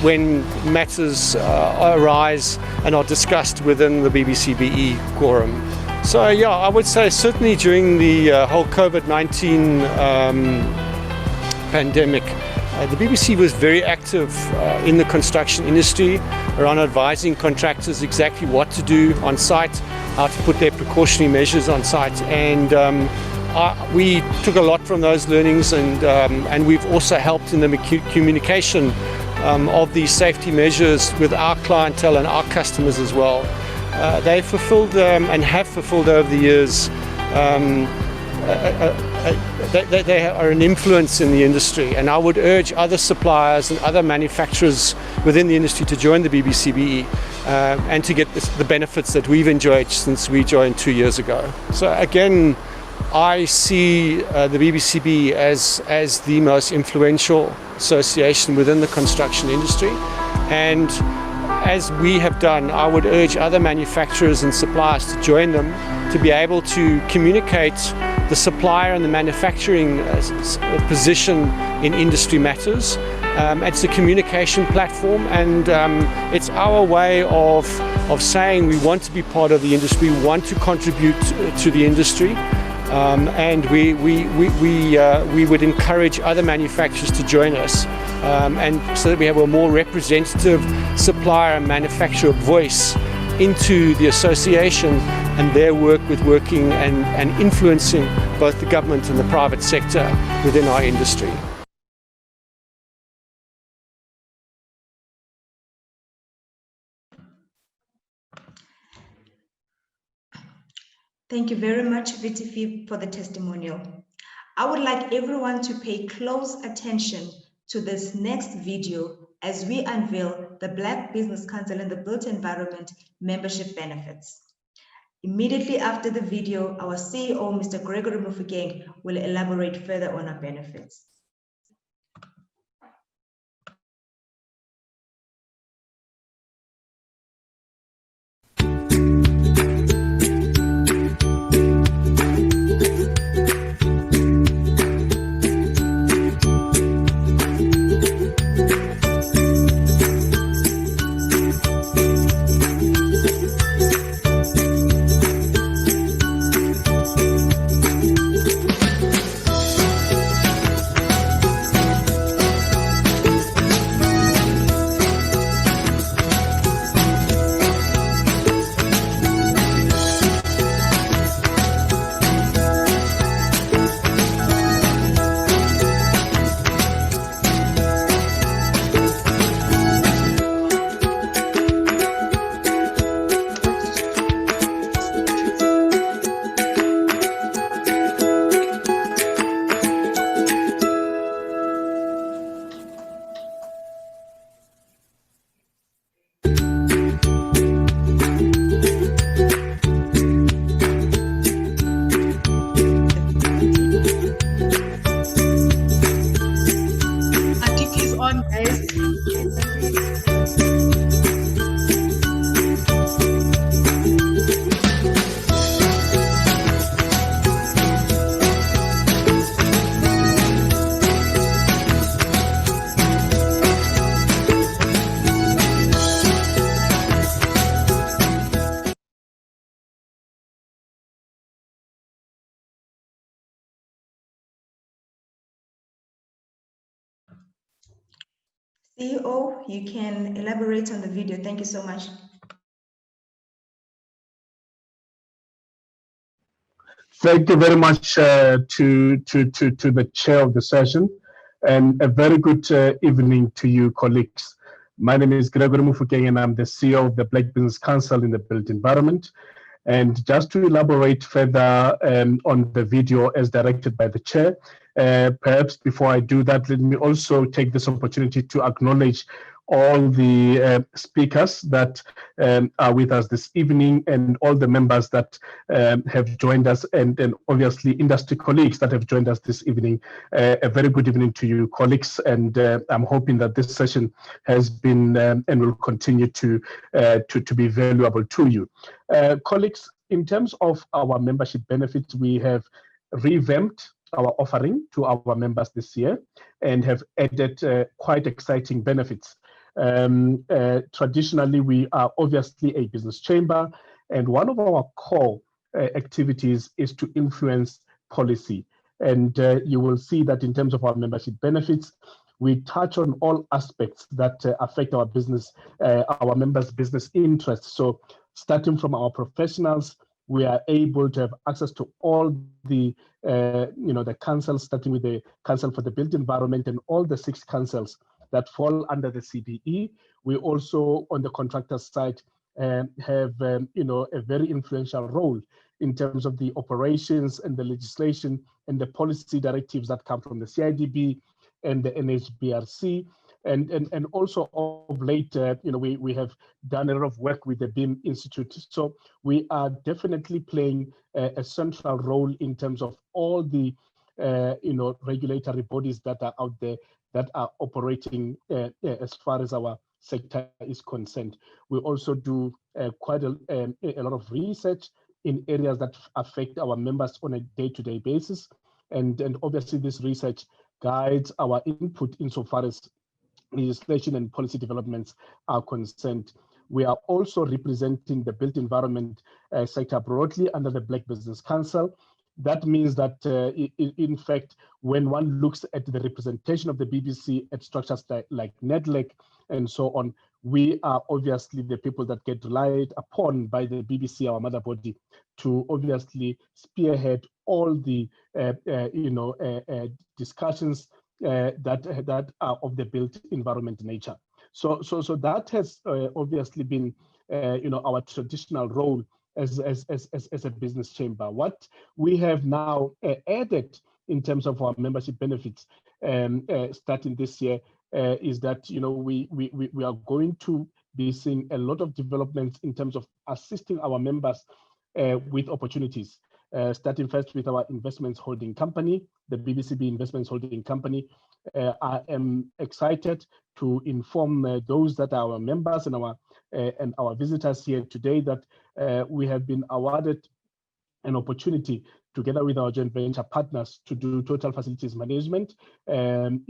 when matters arise and are discussed within the BBCBE quorum. So yeah, I would say certainly during the whole COVID-19 pandemic, the BBC was very active in the construction industry around advising contractors exactly what to do on site, how to put their precautionary measures on site, and we took a lot from those learnings, and we've also helped in the communication of these safety measures with our clientele and our customers as well. They fulfilled and have fulfilled over the years they are an influence in the industry, and I would urge other suppliers and other manufacturers within the industry to join the BBCBE and to get the benefits that we've enjoyed since we joined 2 years ago. So again, I see the BBCBE as the most influential association within the construction industry, and as we have done, I would urge other manufacturers and suppliers to join them, to be able to communicate the supplier and the manufacturing position in industry matters. It's a communication platform, and it's our way of saying we want to be part of the industry, we want to contribute to the industry, and we would encourage other manufacturers to join us, and so that we have a more representative supplier and manufacturer voice into the association and their work with working and influencing both the government and the private sector within our industry. Thank you very much, Bbcpe, for the testimonial. I would like everyone to pay close attention to this next video as we unveil the Black Business Council in the Built Environment membership benefits. Immediately after the video, our CEO, Mr. Gregory Mufokeng, will elaborate further on our benefits. CEO, you can elaborate on the video. Thank you so much. Thank you very much to the chair of the session, and a very good evening to you, colleagues. My name is Gregory Mufokeng, and I'm the CEO of the Black Business Council in the Built Environment. And just to elaborate further on the video as directed by the chair, perhaps before I do that, let me also take this opportunity to acknowledge all the speakers that are with us this evening, and all the members that have joined us, and obviously industry colleagues that have joined us this evening. A very good evening to you, colleagues, and I'm hoping that this session has been and will continue to be valuable to you. Colleagues, in terms of our membership benefits, we have revamped our offering to our members this year and have added quite exciting benefits. Traditionally, we are obviously a business chamber, and one of our core activities is to influence policy. And you will see that in terms of our membership benefits, we touch on all aspects that affect our business, our members' business interests. So starting from our professionals, we are able to have access to all the, the councils, starting with the Council for the Built Environment and all the 6 councils that fall under the CBE. We also, on the contractor side, have a very influential role in terms of the operations and the legislation and the policy directives that come from the CIDB and the NHBRC. And also of late, we have done a lot of work with the BIM Institute. So we are definitely playing a central role in terms of all the regulatory bodies that are out there that are operating as far as our sector is concerned. We also do quite a lot of research in areas that affect our members on a day-to-day basis. And obviously this research guides our input insofar as legislation and policy developments are concerned. We are also representing the built environment sector broadly under the Black Business Council. That means that, in fact, when one looks at the representation of the BBC at structures like NEDLEC and so on, we are obviously the people that get relied upon by the BBC, our mother body, to obviously spearhead all the discussions that are of the built environment nature. So that has obviously been our traditional role as a business chamber. What we have now added in terms of our membership benefits starting this year is that we are going to be seeing a lot of developments in terms of assisting our members with opportunities. Starting first with our investments holding company, the BBCBE Investments Holding Company. I am excited to inform those that are our members and our visitors here today that we have been awarded an opportunity together with our joint venture partners to do total facilities management, on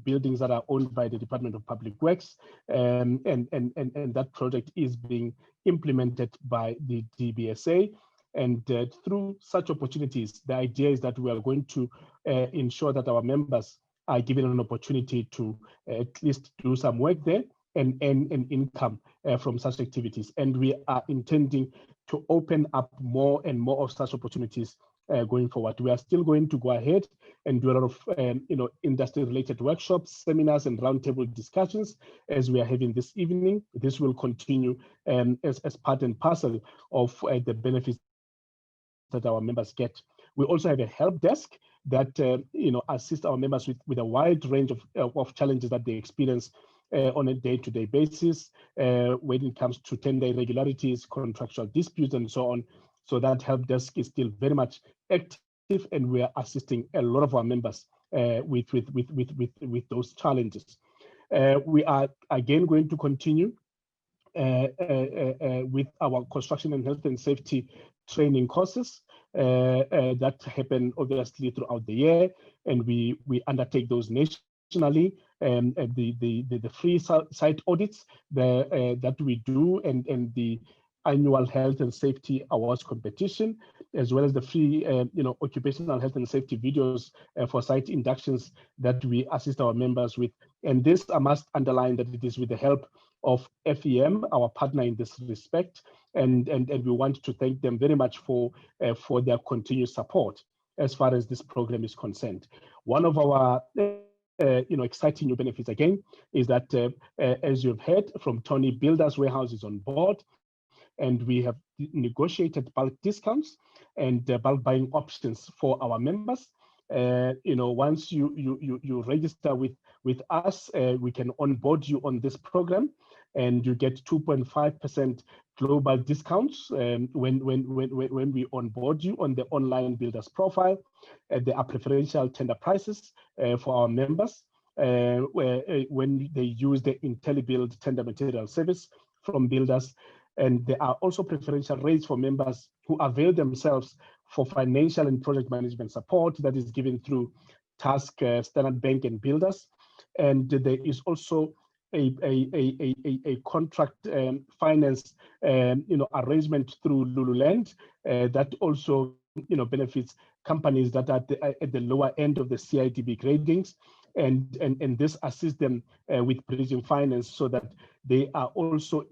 buildings that are owned by the Department of Public Works, and that project is being implemented by the DBSA. And through such opportunities, the idea is that we are going to ensure that our members are given an opportunity to at least do some work there and earn an income from such activities. And we are intending to open up more and more of such opportunities going forward. We are still going to go ahead and do a lot of industry-related workshops, seminars, and roundtable discussions as we are having this evening. This will continue as part and parcel of the benefits that our members get. We also have a help desk that assists our members with a wide range of challenges that they experience on a day-to-day basis when it comes to tender irregularities, contractual disputes, and so on. So that help desk is still very much active, and we are assisting a lot of our members with those challenges. We are again going to continue with our construction and health and safety training courses that happen obviously throughout the year, and we undertake those nationally. The free site audits that we do, and the annual health and safety awards competition, as well as the free occupational health and safety videos for site inductions that we assist our members with. And this, I must underline that it is with the help of FEM, our partner in this respect, and we want to thank them very much for their continued support as far as this program is concerned. One of our exciting new benefits again is that as you've heard from Tony, Builders Warehouse is on board, and we have negotiated bulk discounts and bulk buying options for our members. Once you register with us, we can onboard you on this program, and you get 2.5% global discounts when we onboard you on the online builders profile. There are preferential tender prices for our members when they use the IntelliBuild tender material service from builders. And there are also preferential rates for members who avail themselves for financial and project management support that is given through Task, Standard Bank, and Builders. And there is also a contract finance arrangement through Lululand that also benefits companies that are at the lower end of the CIDB gradings, and this assists them with bridging finance so that they are also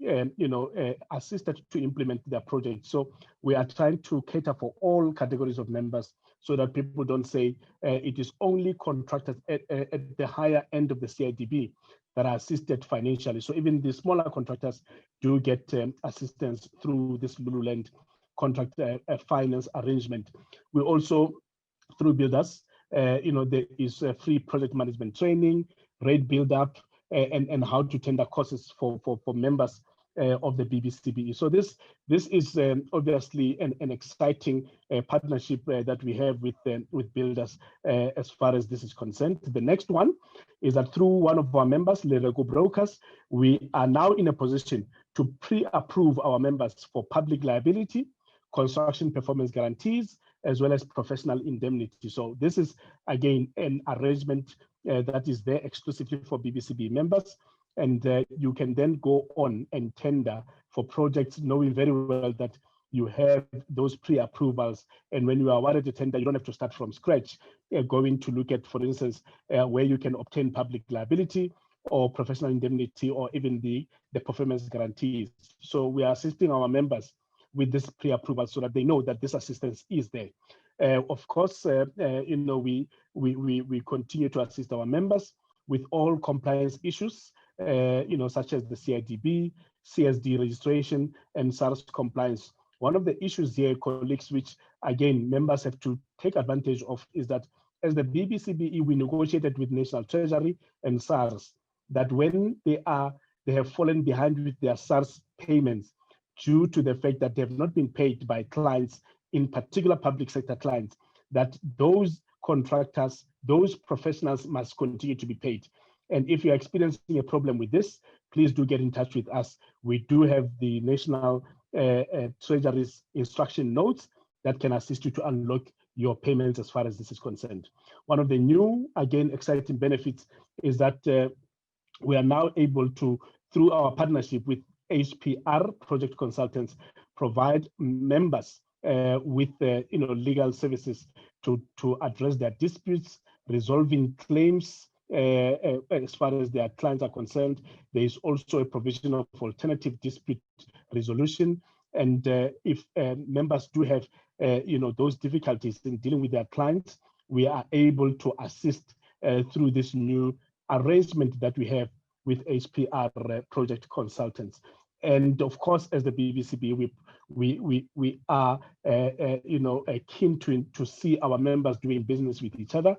assisted to implement their project. So we are trying to cater for all categories of members so that people don't say it is only contractors at the higher end of the CIDB that are assisted financially. So even the smaller contractors do get assistance through this Lululand contract finance arrangement. We also, through builders, there is free project management training, rate build-up, and how to tender courses for members of the BBCBE. So this is obviously an exciting partnership that we have with builders as far as this is concerned. The next one is that through one of our members, Lerego Brokers, we are now in a position to pre-approve our members for public liability, construction performance guarantees, as well as professional indemnity. So this is, again, an arrangement that is there exclusively for BBCB members. And you can then go on and tender for projects knowing very well that you have those pre-approvals. And when you are awarded a tender, you don't have to start from scratch. Going to look at, for instance, where you can obtain public liability or professional indemnity or even the performance guarantees. So we are assisting our members with this pre-approval so that they know that this assistance is there. Of course, we continue to assist our members with all compliance issues, such as the CIDB, CSD registration, and SARS compliance. One of the issues here, colleagues, which again members have to take advantage of, is that as the BBCBE, we negotiated with National Treasury and SARS that when they have fallen behind with their SARS payments due to the fact that they have not been paid by clients, in particular public sector clients, that those contractors, those professionals must continue to be paid. And if you're experiencing a problem with this, please do get in touch with us. We do have the National Treasury's instruction notes that can assist you to unlock your payments as far as this is concerned. One of the new, again, exciting benefits is that we are now able to, through our partnership with HPR project consultants, provide members with legal services to address their disputes, resolving claims as far as their clients are concerned. There is also a provision of alternative dispute resolution. And if members do have those difficulties in dealing with their clients, we are able to assist through this new arrangement that we have with HPR project consultants. And of course, as the BBCB, we are keen to see our members doing business with each other.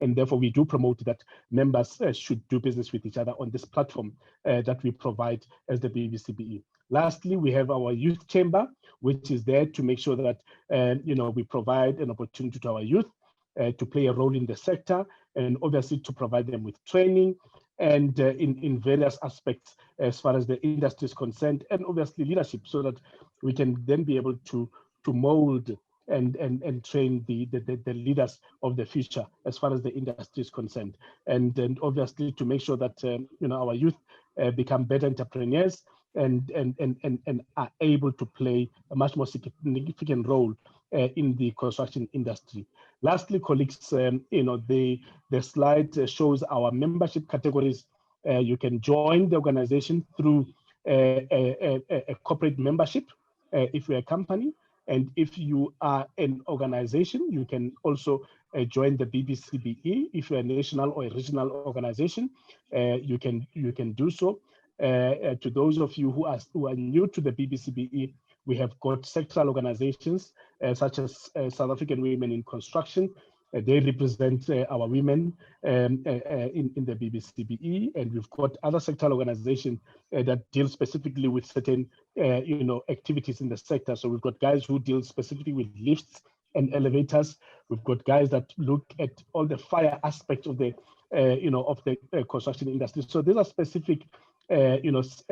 And therefore, we do promote that members should do business with each other on this platform that we provide as the BBCBE. Lastly, we have our youth chamber, which is there to make sure that we provide an opportunity to our youth to play a role in the sector, and obviously to provide them with training and in various aspects as far as the industry is concerned, and obviously leadership, so that we can then be able to mold and train the leaders of the future as far as the industry is concerned, and then obviously to make sure that our youth become better entrepreneurs and are able to play a much more significant role in the construction industry. Lastly, colleagues, the slide shows our membership categories. You can join the organization through a corporate membership if you're a company. And if you are an organization, you can also join the BBCBE. If you're a national or a regional organization, you can do so. To those of you who are new to the BBCBE, we have got sectoral organizations such as South African Women in Construction. They represent our women in the BBCBE, and we've got other sectoral organizations that deal specifically with certain activities in the sector. So we've got guys who deal specifically with lifts and elevators. We've got guys that look at all the fire aspects of the construction industry. So these are specific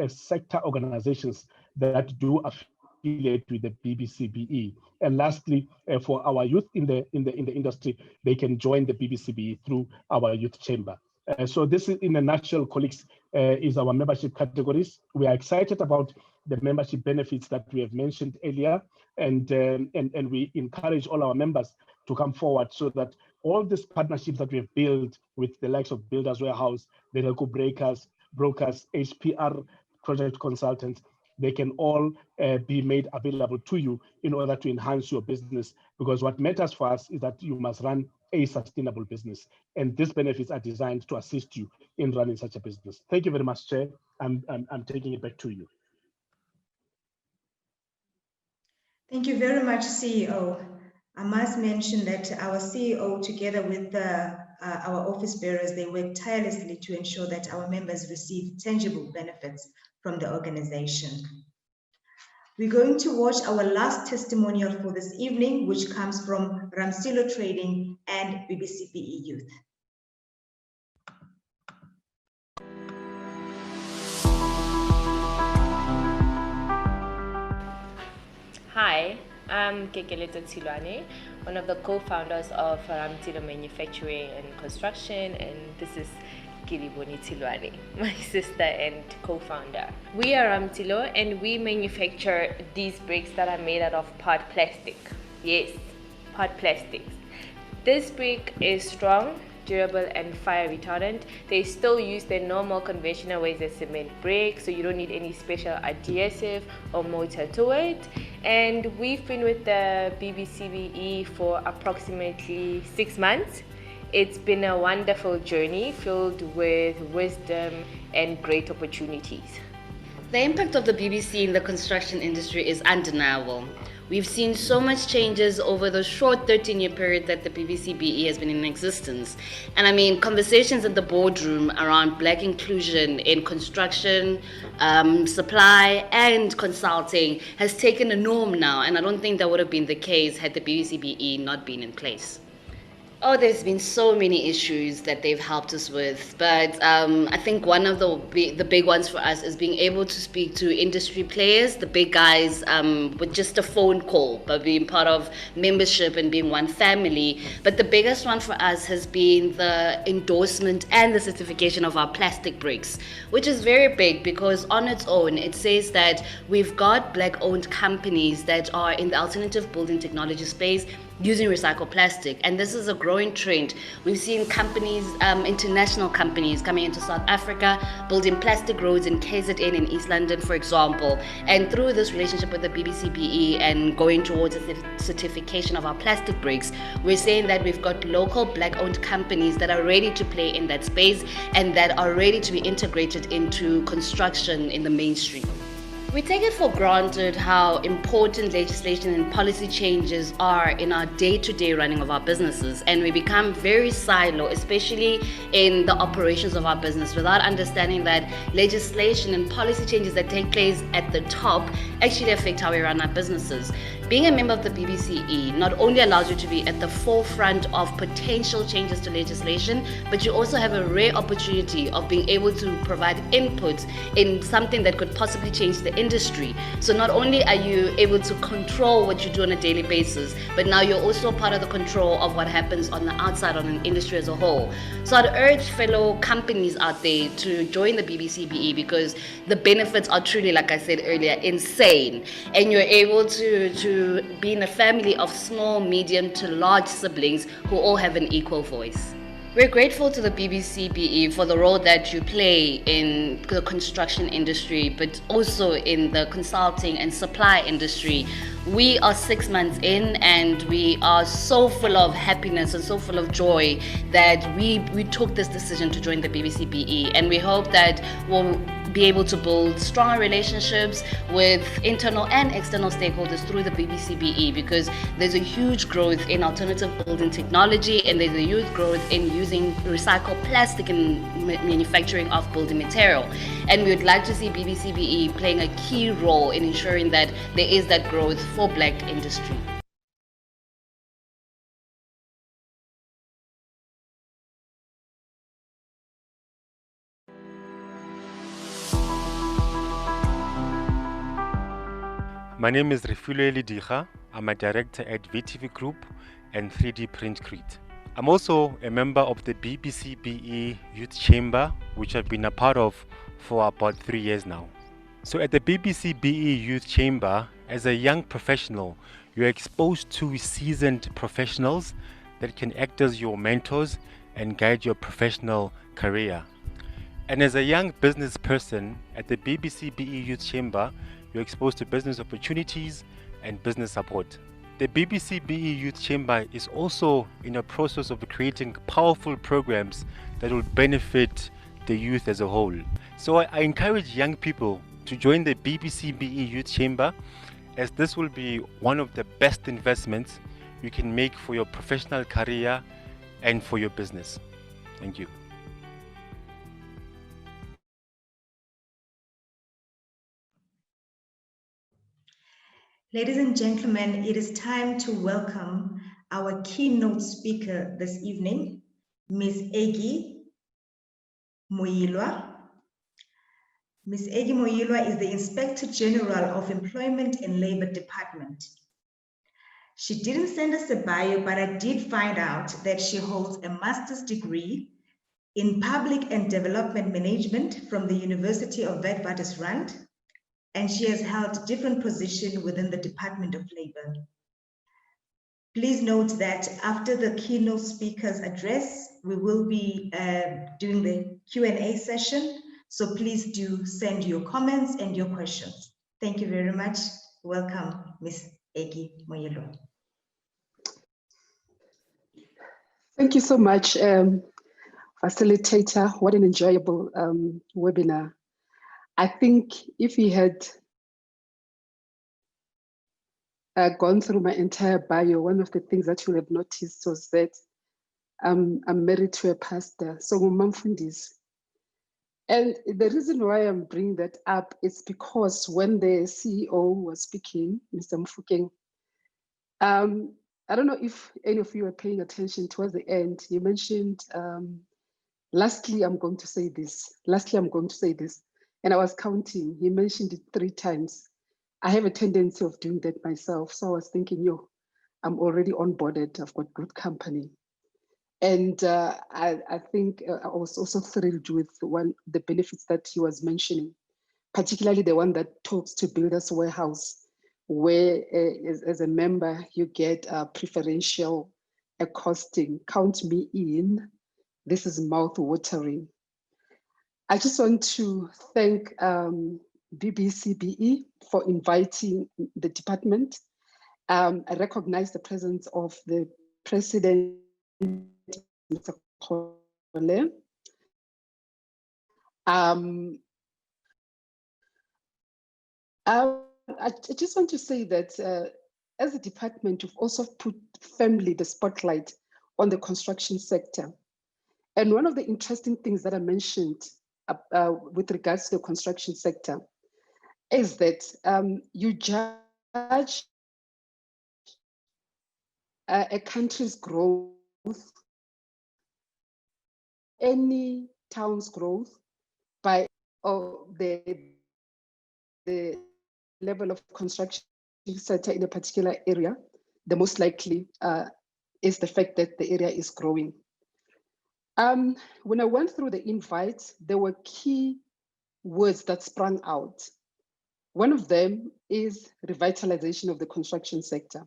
sector organizations that do affiliate with the BBCBE. And lastly, for our youth in the industry, they can join the BBCBE through our youth chamber. So this is, in a nutshell, colleagues, is our membership categories. We are excited about the membership benefits that we have mentioned earlier, and we encourage all our members to come forward so that all these partnerships that we have built with the likes of Builders Warehouse, the local brokers, HPR project consultants, they can all be made available to you in order to enhance your business. Because what matters for us is that you must run a sustainable business. And these benefits are designed to assist you in running such a business. Thank you very much, Chair. I'm taking it back to you. Thank you very much, CEO. I must mention that our CEO, together with our office bearers, they work tirelessly to ensure that our members receive tangible benefits from the organization. We're going to watch our last testimonial for this evening, which comes from Ramsilo Trading and BBCBE Youth. Hi, I'm Kekeleto Tilwane, one of the co-founders of Ramtilo Manufacturing and Construction, and this is Kiliboni Tilwane, my sister and co-founder. We are Ramtilo and we manufacture these bricks that are made out of part plastic. Yes, part plastics. This brick is strong, durable and fire retardant. They still use the normal conventional ways as cement brick, so you don't need any special adhesive or mortar to it. And we've been with the BBCBE for approximately 6 months. It's been a wonderful journey filled with wisdom and great opportunities. The impact of the BBC in the construction industry is undeniable. We've seen so much changes over the short 13-year period that the BBCBE has been in existence. And I mean, conversations in the boardroom around Black inclusion in construction, supply and consulting has taken a norm now. And I don't think that would have been the case had the BBCBE not been in place. Oh, there's been so many issues that they've helped us with, but I think one of the big ones for us is being able to speak to industry players, the big guys, with just a phone call, but being part of membership and being one family. But the biggest one for us has been the endorsement and the certification of our plastic bricks, which is very big because on its own, it says that we've got Black-owned companies that are in the alternative building technology space using recycled plastic, and this is a growing trend. We've seen companies, international companies coming into South Africa, building plastic roads in KZN in East London, for example. And through this relationship with the BBCBE and going towards a certification of our plastic bricks, we're saying that we've got local Black-owned companies that are ready to play in that space and that are ready to be integrated into construction in the mainstream. We take it for granted how important legislation and policy changes are in our day-to-day running of our businesses, and we become very silo, especially in the operations of our business, without understanding that legislation and policy changes that take place at the top actually affect how we run our businesses. Being a member of the BBCE not only allows you to be at the forefront of potential changes to legislation, but you also have a rare opportunity of being able to provide input in something that could possibly change the industry. So not only are you able to control what you do on a daily basis, but now you're also part of the control of what happens on the outside on an industry as a whole. So I'd urge fellow companies out there to join the BBCBE because the benefits are truly, like I said earlier, insane. And you're able to be in a family of small, medium to large siblings who all have an equal voice. We're grateful to the BBCBE for the role that you play in the construction industry, but also in the consulting and supply industry. We are 6 months in and we are so full of happiness and so full of joy that we took this decision to join the BBCBE, and we hope that we'll be able to build stronger relationships with internal and external stakeholders through the BBCBE, because there's a huge growth in alternative building technology and there's a huge growth in using recycled plastic in manufacturing of building material. And we would like to see BBCBE playing a key role in ensuring that there is that growth for Black industry. My name is Refuleli Dikha. I'm a director at VTV Group and 3D Printcrete. I'm also a member of the BBCBE Youth Chamber, which I've been a part of for about 3 years now. So at the BBCBE Youth Chamber, as a young professional, you're exposed to seasoned professionals that can act as your mentors and guide your professional career. And as a young business person at the BBCBE Youth Chamber, you're exposed to business opportunities and business support. The BBCBE Youth Chamber is also in a process of creating powerful programs that will benefit the youth as a whole. So I encourage young people to join the BBCBE Youth Chamber as this will be one of the best investments you can make for your professional career and for your business. Thank you. Ladies and gentlemen, it is time to welcome our keynote speaker this evening, Ms. Egi Moyilwa. Ms. Egi Moyilwa is the Inspector General of Employment and Labor Department. She didn't send us a bio, but I did find out that she holds a master's degree in Public and Development Management from the University of Witwatersrand, and she has held different positions within the Department of Labor. Please note that after the keynote speaker's address, we will be doing the Q&A session. So please do send your comments and your questions. Thank you very much. Welcome, Ms. Egi Moyilwa. Thank you so much, facilitator. What an enjoyable webinar. I think if we had gone through my entire bio, one of the things that you will have noticed was that I'm married to a pastor, so ngumamfundisi. And the reason why I'm bringing that up is because when the CEO was speaking, Mr. Mufokeng, I don't know if any of you were paying attention towards the end. You mentioned, lastly, I'm going to say this. Lastly, I'm going to say this. And I was counting. He mentioned it 3 times. I have a tendency of doing that myself. So I was thinking, yo, I'm already onboarded. I've got good company. And I think I was also thrilled with the benefits that he was mentioning, particularly the one that talks to Builders Warehouse, where as a member, you get preferential costing. Count me in. This is mouth-watering. I just want to thank BBCBE for inviting the department. I recognize the presence of the president, Mr. Kole. I just want to say that as a department, we've also put firmly the spotlight on the construction sector. And one of the interesting things that I mentioned with regards to the construction sector is that you judge a country's growth, any town's growth, by the level of construction sector in a particular area. The most likely is the fact that the area is growing. When I went through the invites, there were key words that sprang out. One of them is revitalization of the construction sector.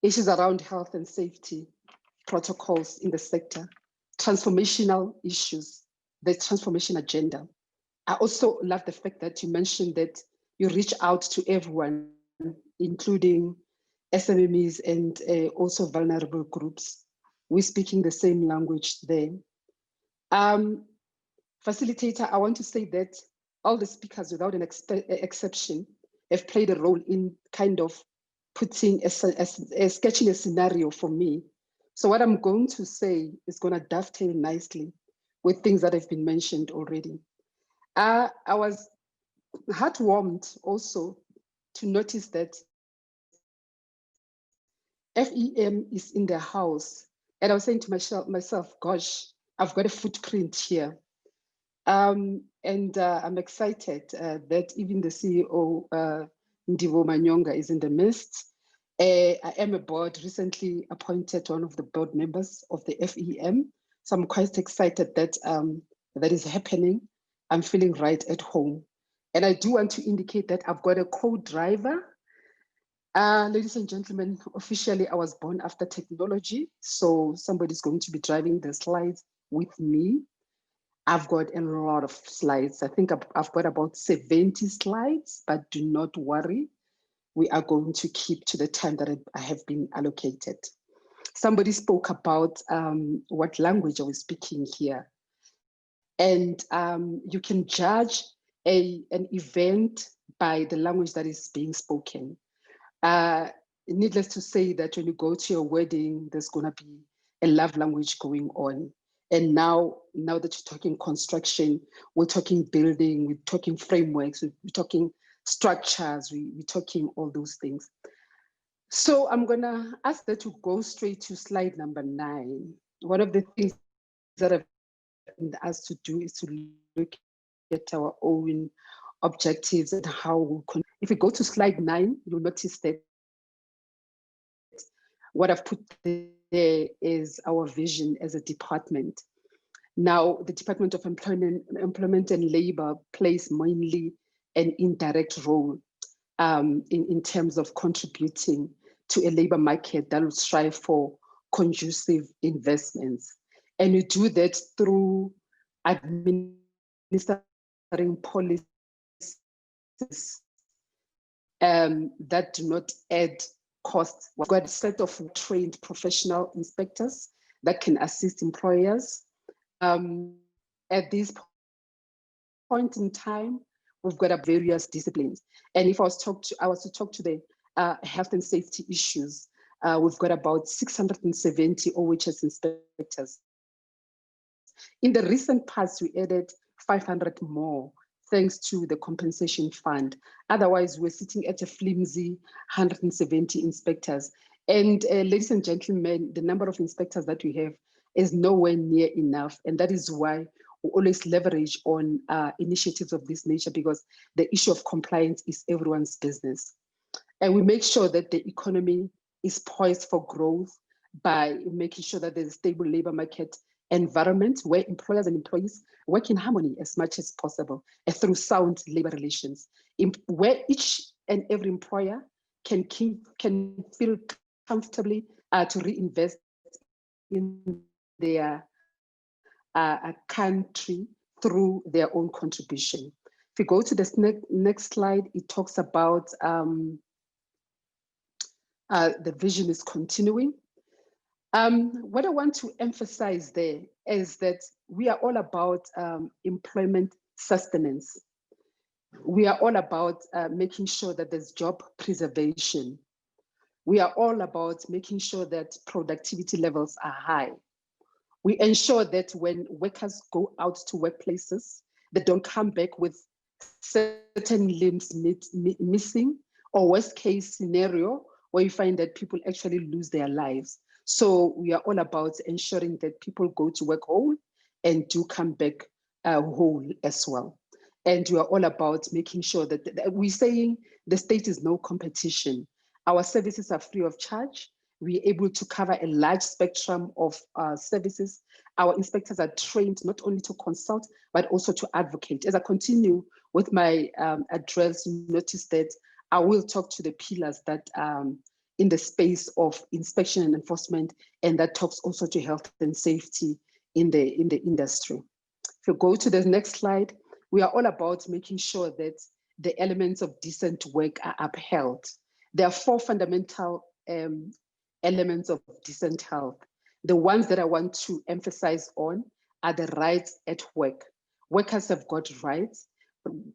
Issues around health and safety protocols in the sector, transformational issues, the transformation agenda. I also love the fact that you mentioned that you reach out to everyone, including SMMEs and also vulnerable groups. We're speaking the same language there. Facilitator, I want to say that all the speakers, without an exception, have played a role in kind of putting sketching a scenario for me. So what I'm going to say is going to dovetail nicely with things that have been mentioned already. I was heartwarmed also to notice that FEM is in the house. And I was saying to myself, gosh, I've got a footprint here. And I'm excited that even the CEO, Ndivo Manyonga, is in the midst. I am a board, recently appointed one of the board members of the FEM. So I'm quite excited that that is happening. I'm feeling right at home. And I do want to indicate that I've got a co-driver. Ladies and gentlemen, officially I was born after technology. So somebody's going to be driving the slides with me. I've got a lot of slides. I think I've got about 70 slides, but do not worry. We are going to keep to the time that I have been allocated. Somebody spoke about what language I was speaking here. And you can judge an event by the language that is being spoken. Needless to say that when you go to your wedding, there's going to be a love language going on. And now that you're talking construction, we're talking building, we're talking frameworks, we're talking structures, we're talking all those things. So I'm going to ask that you go straight to slide number 9. One of the things that I've asked to do is to look at our own objectives and how we can. If you go to slide 9, you'll notice that what I've put there is our vision as a department. Now, the Department of Employment and Labor plays mainly an indirect role in terms of contributing to a labor market that will strive for conducive investments. And you do that through administering policies that do not add costs. We've got a set of trained professional inspectors that can assist employers. At this point in time, we've got various disciplines. And if I was to talk to the health and safety issues, we've got about 670 OHS inspectors. In the recent past, we added 500 more thanks to the compensation fund. Otherwise, we're sitting at a flimsy 170 inspectors. And ladies and gentlemen, the number of inspectors that we have is nowhere near enough. And that is why we always leverage on initiatives of this nature, because the issue of compliance is everyone's business. And we make sure that the economy is poised for growth by making sure that there's a stable labor market environment where employers and employees work in harmony as much as possible through sound labor relations, where each and every employer can feel comfortably to reinvest in their country through their own contribution. If you go to the next slide, it talks about the vision is continuing. What I want to emphasize there is that we are all about employment sustenance. We are all about making sure that there's job preservation. We are all about making sure that productivity levels are high. We ensure that when workers go out to workplaces, they don't come back with certain limbs missing, or worst case scenario, where you find that people actually lose their lives. So we are all about ensuring that people go to work whole and do come back whole as well. And we are all about making sure that we're saying the state is no competition. Our services are free of charge. We're able to cover a large spectrum of services. Our inspectors are trained not only to consult, but also to advocate. As I continue with my address, you notice that I will talk to the pillars that in the space of inspection and enforcement, and that talks also to health and safety in the industry. If you go to the next slide, we are all about making sure that the elements of decent work are upheld. There are 4 fundamental elements of decent health. The ones that I want to emphasize on are the rights at work. Workers have got rights.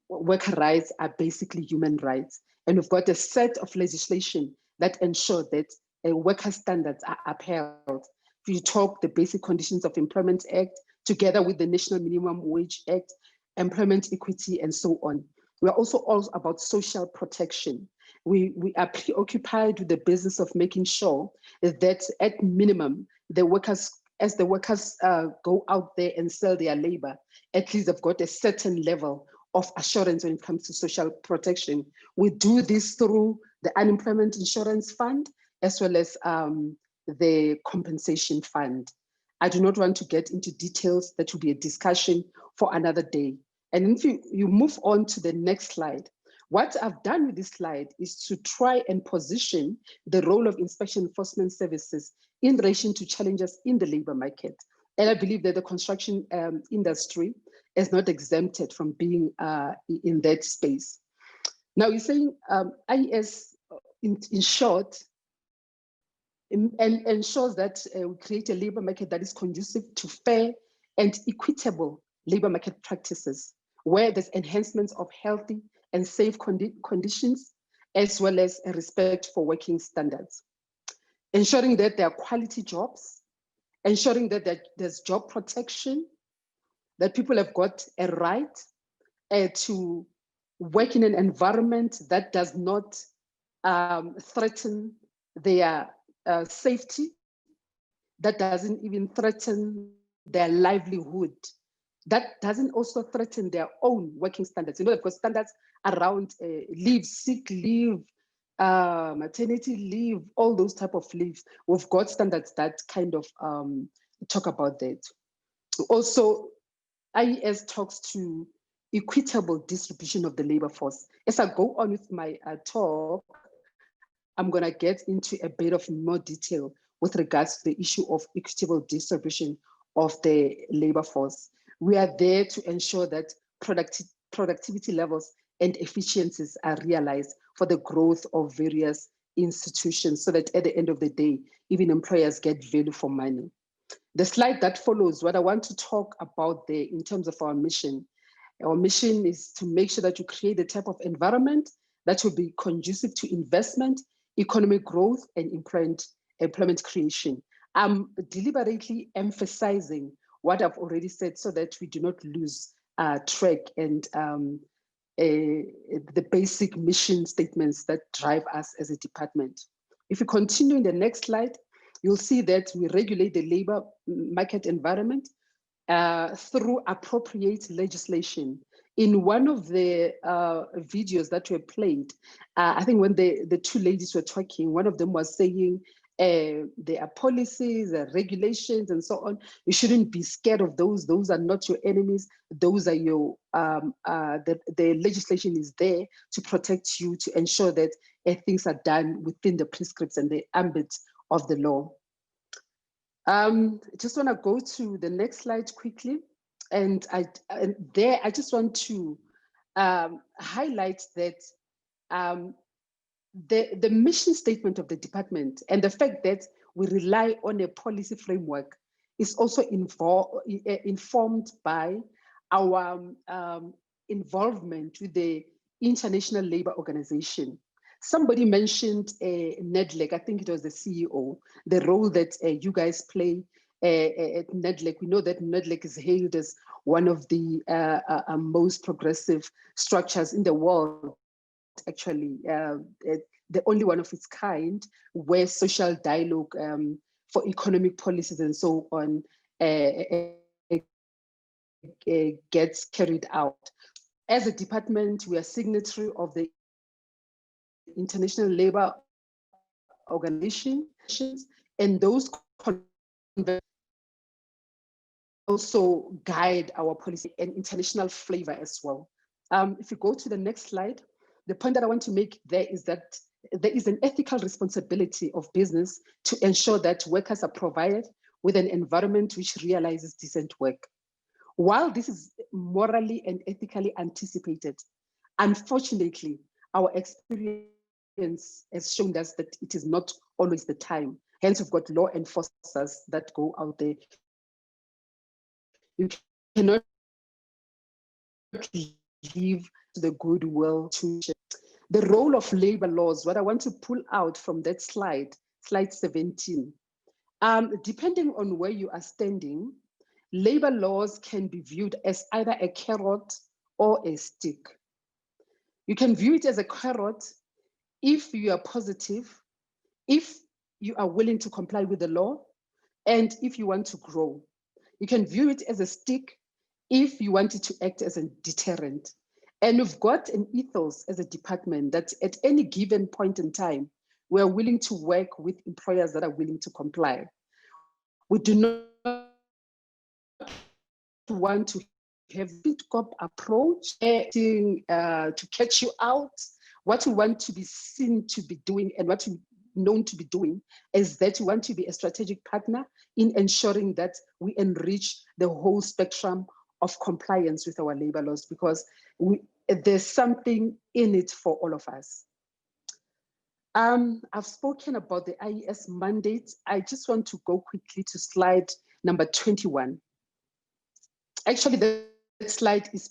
Worker rights are basically human rights. And we've got a set of legislation that ensure that worker standards are upheld. If you talk the Basic Conditions of Employment Act, together with the National Minimum Wage Act, Employment Equity, and so on. We're also about social protection. We are preoccupied with the business of making sure that at minimum, as the workers go out there and sell their labor, at least they've got a certain level of assurance when it comes to social protection. We do this through the Unemployment Insurance Fund, as well as the Compensation Fund. I do not want to get into details. That will be a discussion for another day. And if you move on to the next slide, what I've done with this slide is to try and position the role of inspection enforcement services in relation to challenges in the labor market. And I believe that the construction industry is not exempted from being in that space. Now you're saying IES in short, and ensures that we create a labor market that is conducive to fair and equitable labor market practices, where there's enhancements of healthy and safe conditions, as well as a respect for working standards. Ensuring that there are quality jobs, ensuring that there's job protection, that people have got a right to work in an environment that does not threaten their safety, that doesn't even threaten their livelihood, that doesn't also threaten their own working standards. You know, they've got standards around leave, sick leave, maternity leave, all those type of leaves. We've got standards that kind of talk about that. Also, IES talks to equitable distribution of the labor force. As I go on with my talk, I'm going to get into a bit of more detail with regards to the issue of equitable distribution of the labor force. We are there to ensure that productivity levels and efficiencies are realized for the growth of various institutions, so that at the end of the day, even employers get value for money. The slide that follows, what I want to talk about there in terms of our mission is to make sure that you create the type of environment that will be conducive to investment, economic growth, and employment creation. I'm deliberately emphasizing what I've already said so that we do not lose track and the basic mission statements that drive us as a department. If you continue in the next slide, you'll see that we regulate the labor market environment through appropriate legislation. In one of the videos that were played, I think when the two ladies were talking, one of them was saying there are policies, regulations, and so on. You shouldn't be scared of those. Those are not your enemies. Those are your, the legislation is there to protect you, to ensure that things are done within the prescripts and the ambit of the law. I just want to go to the next slide quickly. And there, I just want to highlight that the mission statement of the department and the fact that we rely on a policy framework is also informed by our involvement with the International Labour Organization. Somebody mentioned NEDLEC, I think it was the CEO, the role that you guys play at NEDLEC. We know that NEDLEC is hailed as one of the most progressive structures in the world, actually, the only one of its kind, where social dialogue for economic policies and so on gets carried out. As a department, we are signatory of the International Labour Organization, and those also guide our policy and international flavor as well. If you go to the next slide, the point that I want to make there is that there is an ethical responsibility of business to ensure that workers are provided with an environment which realizes decent work. While this is morally and ethically anticipated, unfortunately, our experience has shown us that it is not always the time. Hence, we've got law enforcers that go out there. You cannot leave the goodwill to the role of labor laws. What I want to pull out from that slide, slide 17, depending on where you are standing, labor laws can be viewed as either a carrot or a stick. You can view it as a carrot if you are positive, if you are willing to comply with the law, and if you want to grow. You can view it as a stick if you want it to act as a deterrent. And we've got an ethos as a department that at any given point in time, we're willing to work with employers that are willing to comply. We do not want to have a bit-cop approach to catch you out. What we want to be seen to be doing and what we known to be doing is that we want to be a strategic partner in ensuring that we enrich the whole spectrum of compliance with our labor laws, because there's something in it for all of us. I've spoken about the IES mandate. I just want to go quickly to slide number 21. Actually, the slide is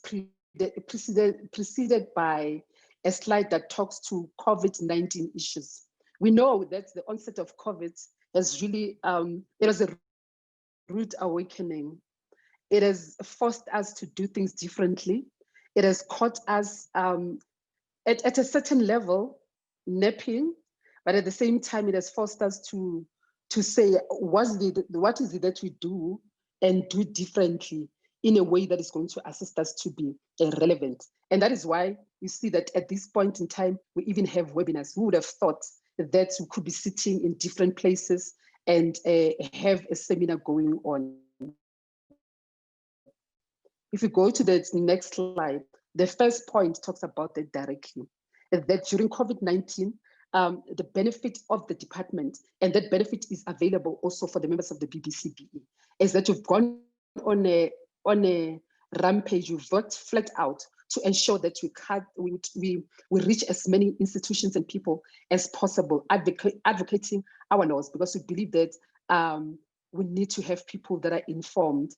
preceded by a slide that talks to COVID-19 issues. We know that the onset of COVID has really, it was a rude awakening. It has forced us to do things differently. It has caught us at a certain level, napping, but at the same time, it has forced us to say, what is it that we do and do differently in a way that is going to assist us to be relevant. And that is why you see that at this point in time, we even have webinars. Who would have thought that we could be sitting in different places and have a seminar going on? If you go to the next slide, the first point talks about that directly, that during COVID-19, the benefit of the department, and that benefit is available also for the members of the BBCBE, is that you've gone on a rampage, you've worked flat out to ensure that we reach as many institutions and people as possible, advocating our laws, because we believe that we need to have people that are informed,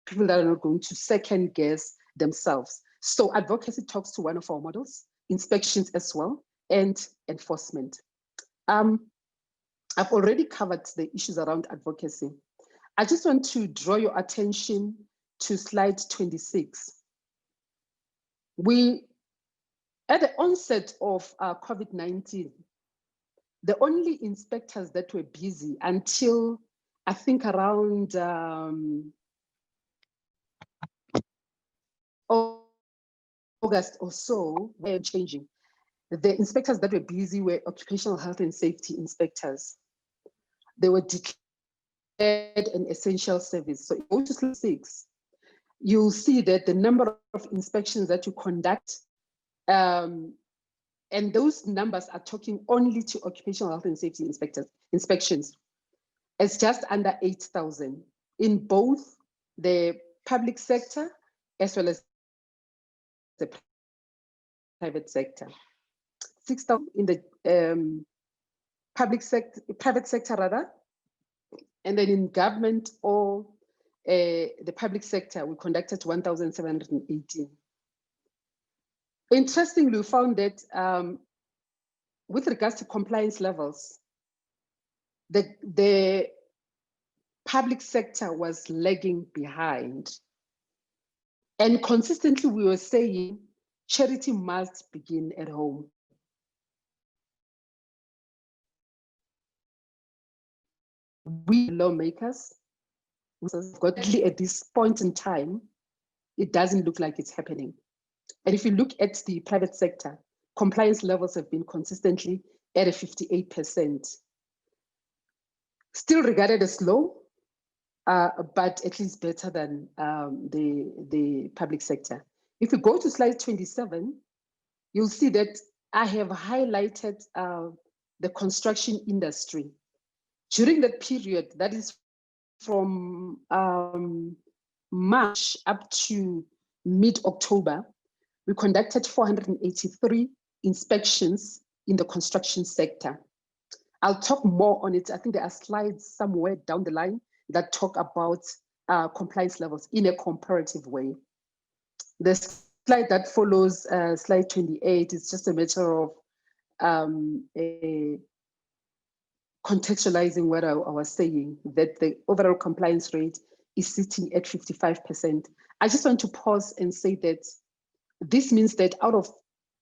people that are not going to second guess themselves. So advocacy talks to one of our models, inspections as well, and enforcement. I've already covered the issues around advocacy. I just want to draw your attention to slide 26. At the onset of COVID-19, the only inspectors that were busy until I think around August or so, were changing. The inspectors that were busy were occupational health and safety inspectors. They were declared an essential service. So go to slide 6, you'll see that the number of inspections that you conduct, and those numbers are talking only to occupational health and safety inspections, it's just under 8,000 in both the public sector as well as the private sector. 6,000 in the private sector rather, and then in government or the public sector, we conducted 1,718. Interestingly, we found that with regards to compliance levels, the public sector was lagging behind. And consistently, we were saying charity must begin at home. We lawmakers, at this point in time, it doesn't look like it's happening. And if you look at the private sector, compliance levels have been consistently at a 58%. Still regarded as low, but at least better than the public sector. If you go to slide 27, you'll see that I have highlighted the construction industry. During that period, that is from March up to mid-October, we conducted 483 inspections in the construction sector. I'll talk more on it. I think there are slides somewhere down the line that talk about compliance levels in a comparative way. The slide that follows, slide 28, is just a matter of contextualizing what I was saying, that the overall compliance rate is sitting at 55%. I just want to pause and say that this means that out of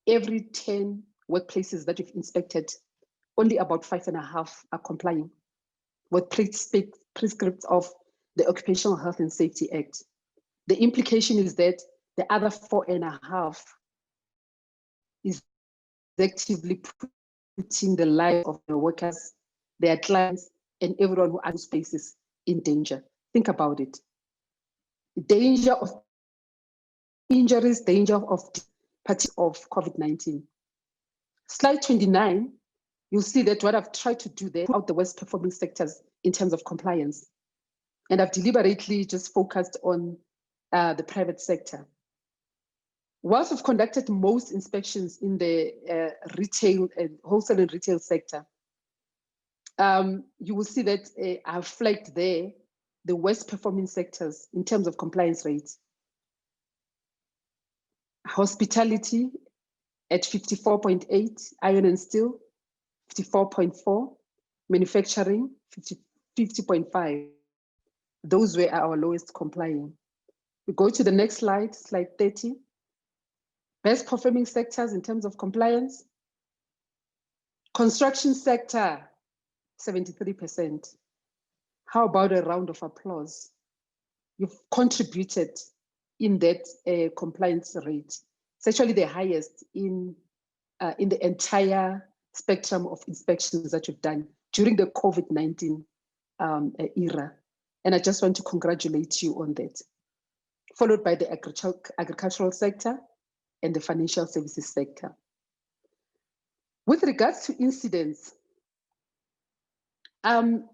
every 10 workplaces that we've inspected, only about 5.5 are complying with prescripts of the Occupational Health and Safety Act. The implication is that the other 4.5 is actively putting the life of the workers, their clients, and everyone who owns spaces in danger. Think about it. Danger of injuries, danger of COVID-19. Slide 29, you'll see that what I've tried to do there, out the worst performing sectors in terms of compliance. And I've deliberately just focused on the private sector. Whilst we've conducted most inspections in the retail and wholesale and retail sector, you will see that I've flagged there the worst performing sectors in terms of compliance rates. Hospitality at 54.8, iron and steel, 54.4, manufacturing, 50.5. Those were our lowest complying. We go to the next slide, slide 30. Best performing sectors in terms of compliance. Construction sector, 73%. How about a round of applause? You've contributed in that compliance rate. It's actually the highest in the entire spectrum of inspections that you've done during the COVID-19 era. And I just want to congratulate you on that. Followed by the agricultural sector and the financial services sector. With regards to incidents, remember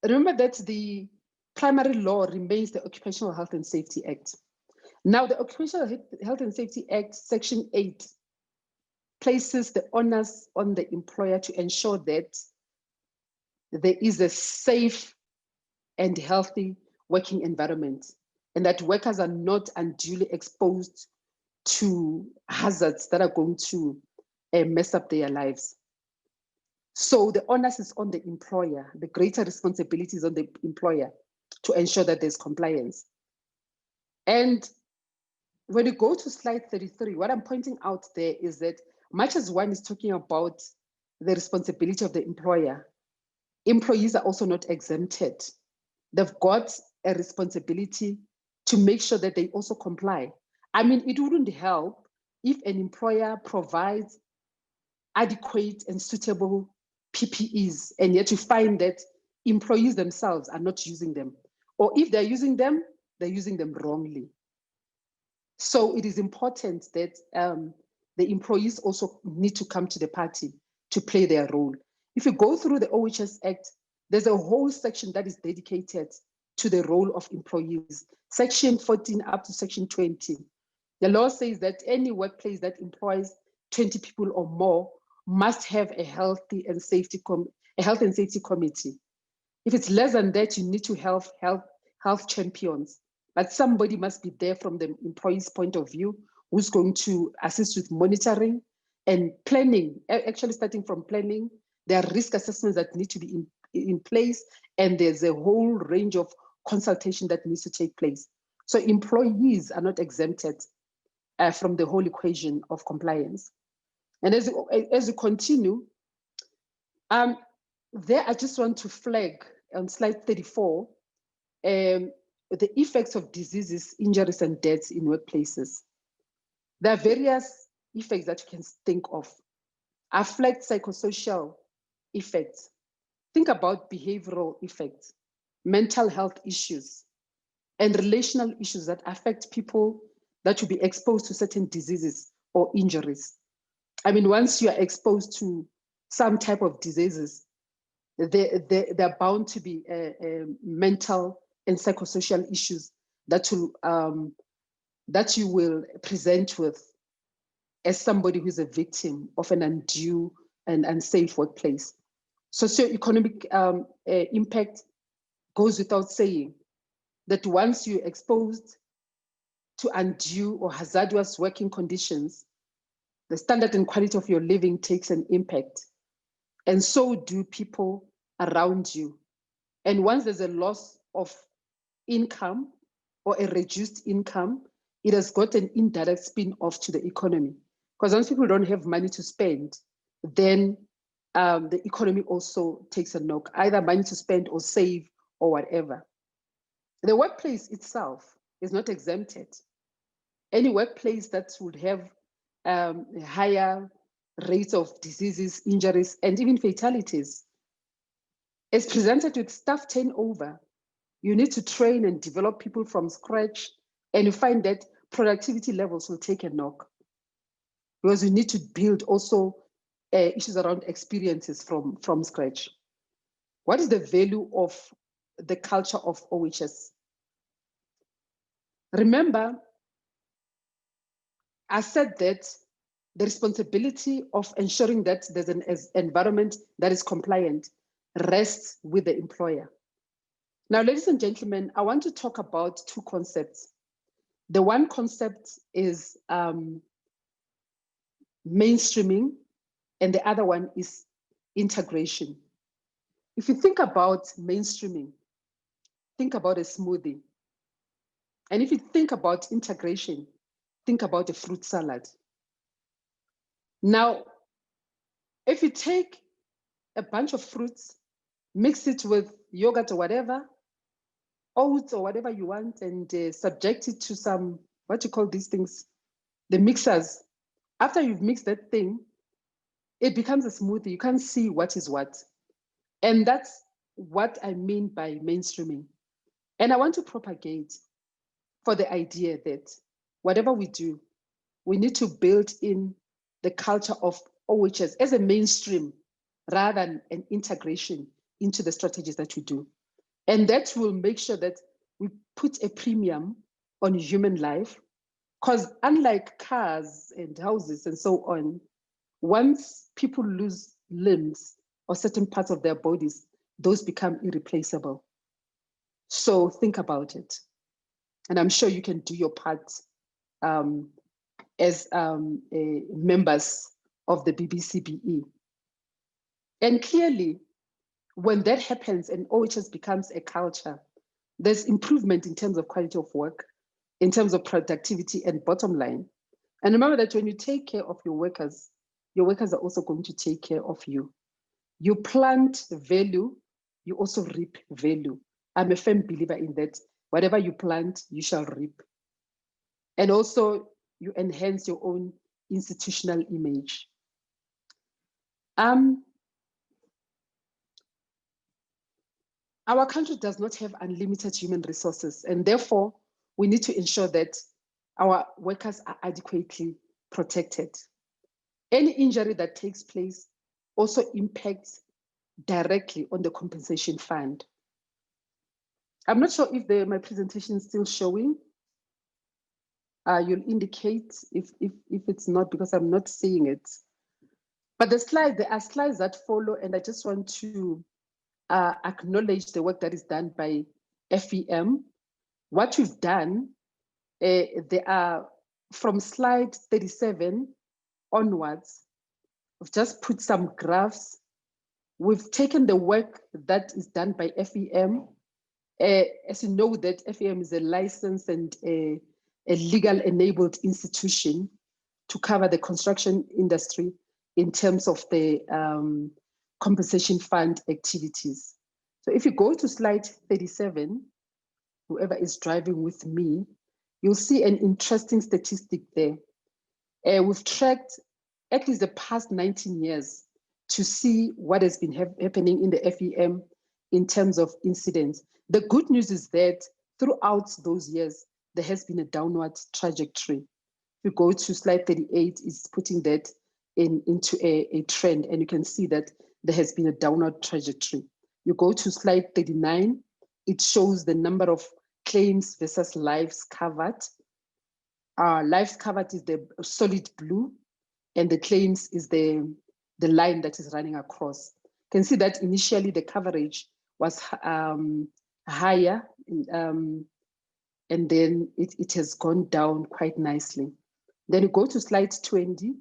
that the primary law remains the Occupational Health and Safety Act. Now, the Occupational Health and Safety Act, Section 8, places the onus on the employer to ensure that there is a safe and healthy working environment, and that workers are not unduly exposed to hazards that are going to mess up their lives. So the onus is on the employer, the greater responsibility is on the employer to ensure that there's compliance. And when you go to slide 33, what I'm pointing out there is that much as one is talking about the responsibility of the employer, employees are also not exempted. They've got a responsibility to make sure that they also comply. I mean, it wouldn't help if an employer provides adequate and suitable PPEs, and yet you find that employees themselves are not using them. Or if they're using them wrongly. So it is important that the employees also need to come to the party to play their role. If you go through the OHS Act, there's a whole section that is dedicated to the role of employees. Section 14 up to section 20. The law says that any workplace that employs 20 people or more must have a health and safety committee. If it's less than that, you need to have health champions. But somebody must be there from the employee's point of view who's going to assist with monitoring and planning, actually starting from planning. There are risk assessments that need to be in place, and there's a whole range of consultation that needs to take place. So employees are not exempted from the whole equation of compliance. And as you continue, there I just want to flag on slide 34, the effects of diseases, injuries, and deaths in workplaces. There are various effects that you can think of. I flagged psychosocial effects. Think about behavioral effects, mental health issues, and relational issues that affect people that will be exposed to certain diseases or injuries. I mean, once you are exposed to some type of diseases, they're bound to be mental and psychosocial issues that you will present with as somebody who's a victim of an undue and unsafe workplace. Socio-economic impact goes without saying that once you're exposed to undue or hazardous working conditions, the standard and quality of your living takes an impact. And so do people around you. And once there's a loss of income or a reduced income, it has got an indirect spin-off to the economy. Because once people don't have money to spend, then the economy also takes a knock, either money to spend or save or whatever. The workplace itself is not exempted. Any workplace that would have higher rates of diseases, injuries, and even fatalities is presented with staff turnover. You need to train and develop people from scratch, and you find that productivity levels will take a knock because you need to build also issues around experiences from scratch. What is the value of the culture of OHS? Remember, I said that the responsibility of ensuring that there's an environment that is compliant rests with the employer. Now, ladies and gentlemen, I want to talk about two concepts. The one concept is mainstreaming, and the other one is integration. If you think about mainstreaming, think about a smoothie. And if you think about integration, think about a fruit salad. Now, if you take a bunch of fruits, mix it with yogurt or whatever, oats or whatever you want, and subject it to some, what you call these things, the mixers. After you've mixed that thing, it becomes a smoothie. You can't see what is what. And that's what I mean by mainstreaming. And I want to propagate for the idea that whatever we do, we need to build in the culture of OHS as a mainstream rather than an integration into the strategies that we do. And that will make sure that we put a premium on human life, because unlike cars and houses and so on, once people lose limbs or certain parts of their bodies, those become irreplaceable. So think about it. And I'm sure you can do your part as members of the BBCBE. And clearly, when that happens and OHS becomes a culture, there's improvement in terms of quality of work, in terms of productivity and bottom line. And remember that when you take care of your workers are also going to take care of you. You plant value, you also reap value. I'm a firm believer in that. Whatever you plant, you shall reap. And also, you enhance your own institutional image. Our country does not have unlimited human resources, and therefore, we need to ensure that our workers are adequately protected. Any injury that takes place also impacts directly on the compensation fund. I'm not sure if my presentation is still showing. You'll indicate if it's not, because I'm not seeing it. But there are slides that follow, and I just want to acknowledge the work that is done by FEM. What we've done, there are from slide 37 onwards, we've just put some graphs. We've taken the work that is done by FEM. As you know, that FEM is a licensed and a legal enabled institution to cover the construction industry in terms of the compensation fund activities. So if you go to slide 37, whoever is driving with me, you'll see an interesting statistic there. We've tracked at least the past 19 years to see what has been happening in the FEM in terms of incidents. The good news is that throughout those years, there has been a downward trajectory. If you go to slide 38, it's putting that into a trend, and you can see that there has been a downward trajectory. You go to slide 39, it shows the number of claims versus lives covered. Lives covered is the solid blue, and the claims is the line that is running across. You can see that initially the coverage was higher, and then it has gone down quite nicely. Then you go to slide 40.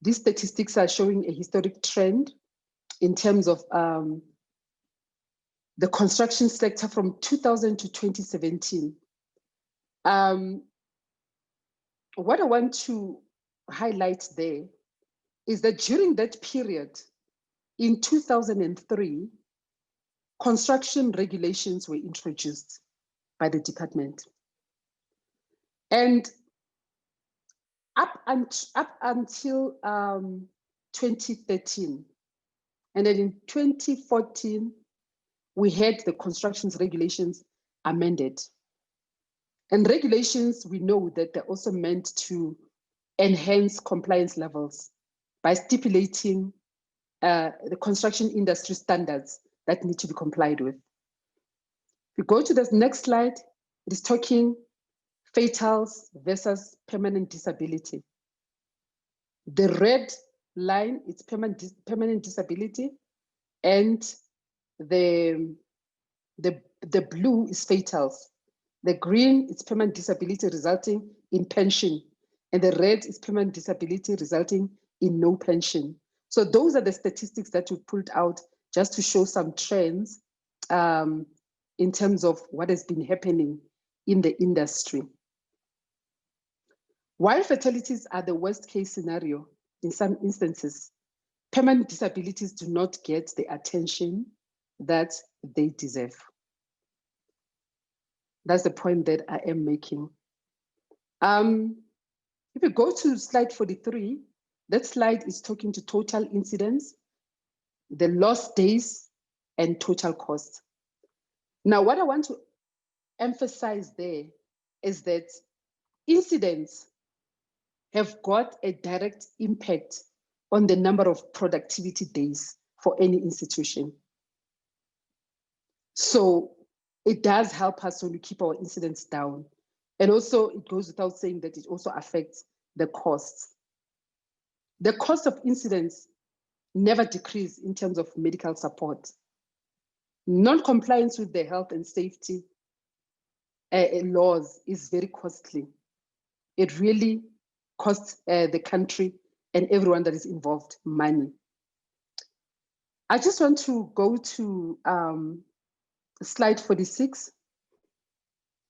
These statistics are showing a historic trend in terms of the construction sector from 2000 to 2017. What I want to highlight there is that during that period, in 2003, construction regulations were introduced by the department. And up until 2013, and then in 2014, we had the construction regulations amended. And regulations, we know that they're also meant to enhance compliance levels by stipulating the construction industry standards that need to be complied with. If we go to the next slide, it is talking fatals versus permanent disability. The red line is permanent disability, and the blue is fatals. The green is permanent disability resulting in pension, and the red is permanent disability resulting in no pension. So those are the statistics that we pulled out just to show some trends in terms of what has been happening in the industry. While fatalities are the worst case scenario, in some instances, permanent disabilities do not get the attention that they deserve. That's the point that I am making. If we go to slide 43, that slide is talking to total incidents, the lost days, and total cost. Now, what I want to emphasize there is that incidents have got a direct impact on the number of productivity days for any institution. So it does help us when we keep our incidents down. And also it goes without saying that it also affects the costs. The cost of incidents never decrease in terms of medical support. Non-compliance with the health and safety laws is very costly. It really costs the country and everyone that is involved money. I just want to go to slide 46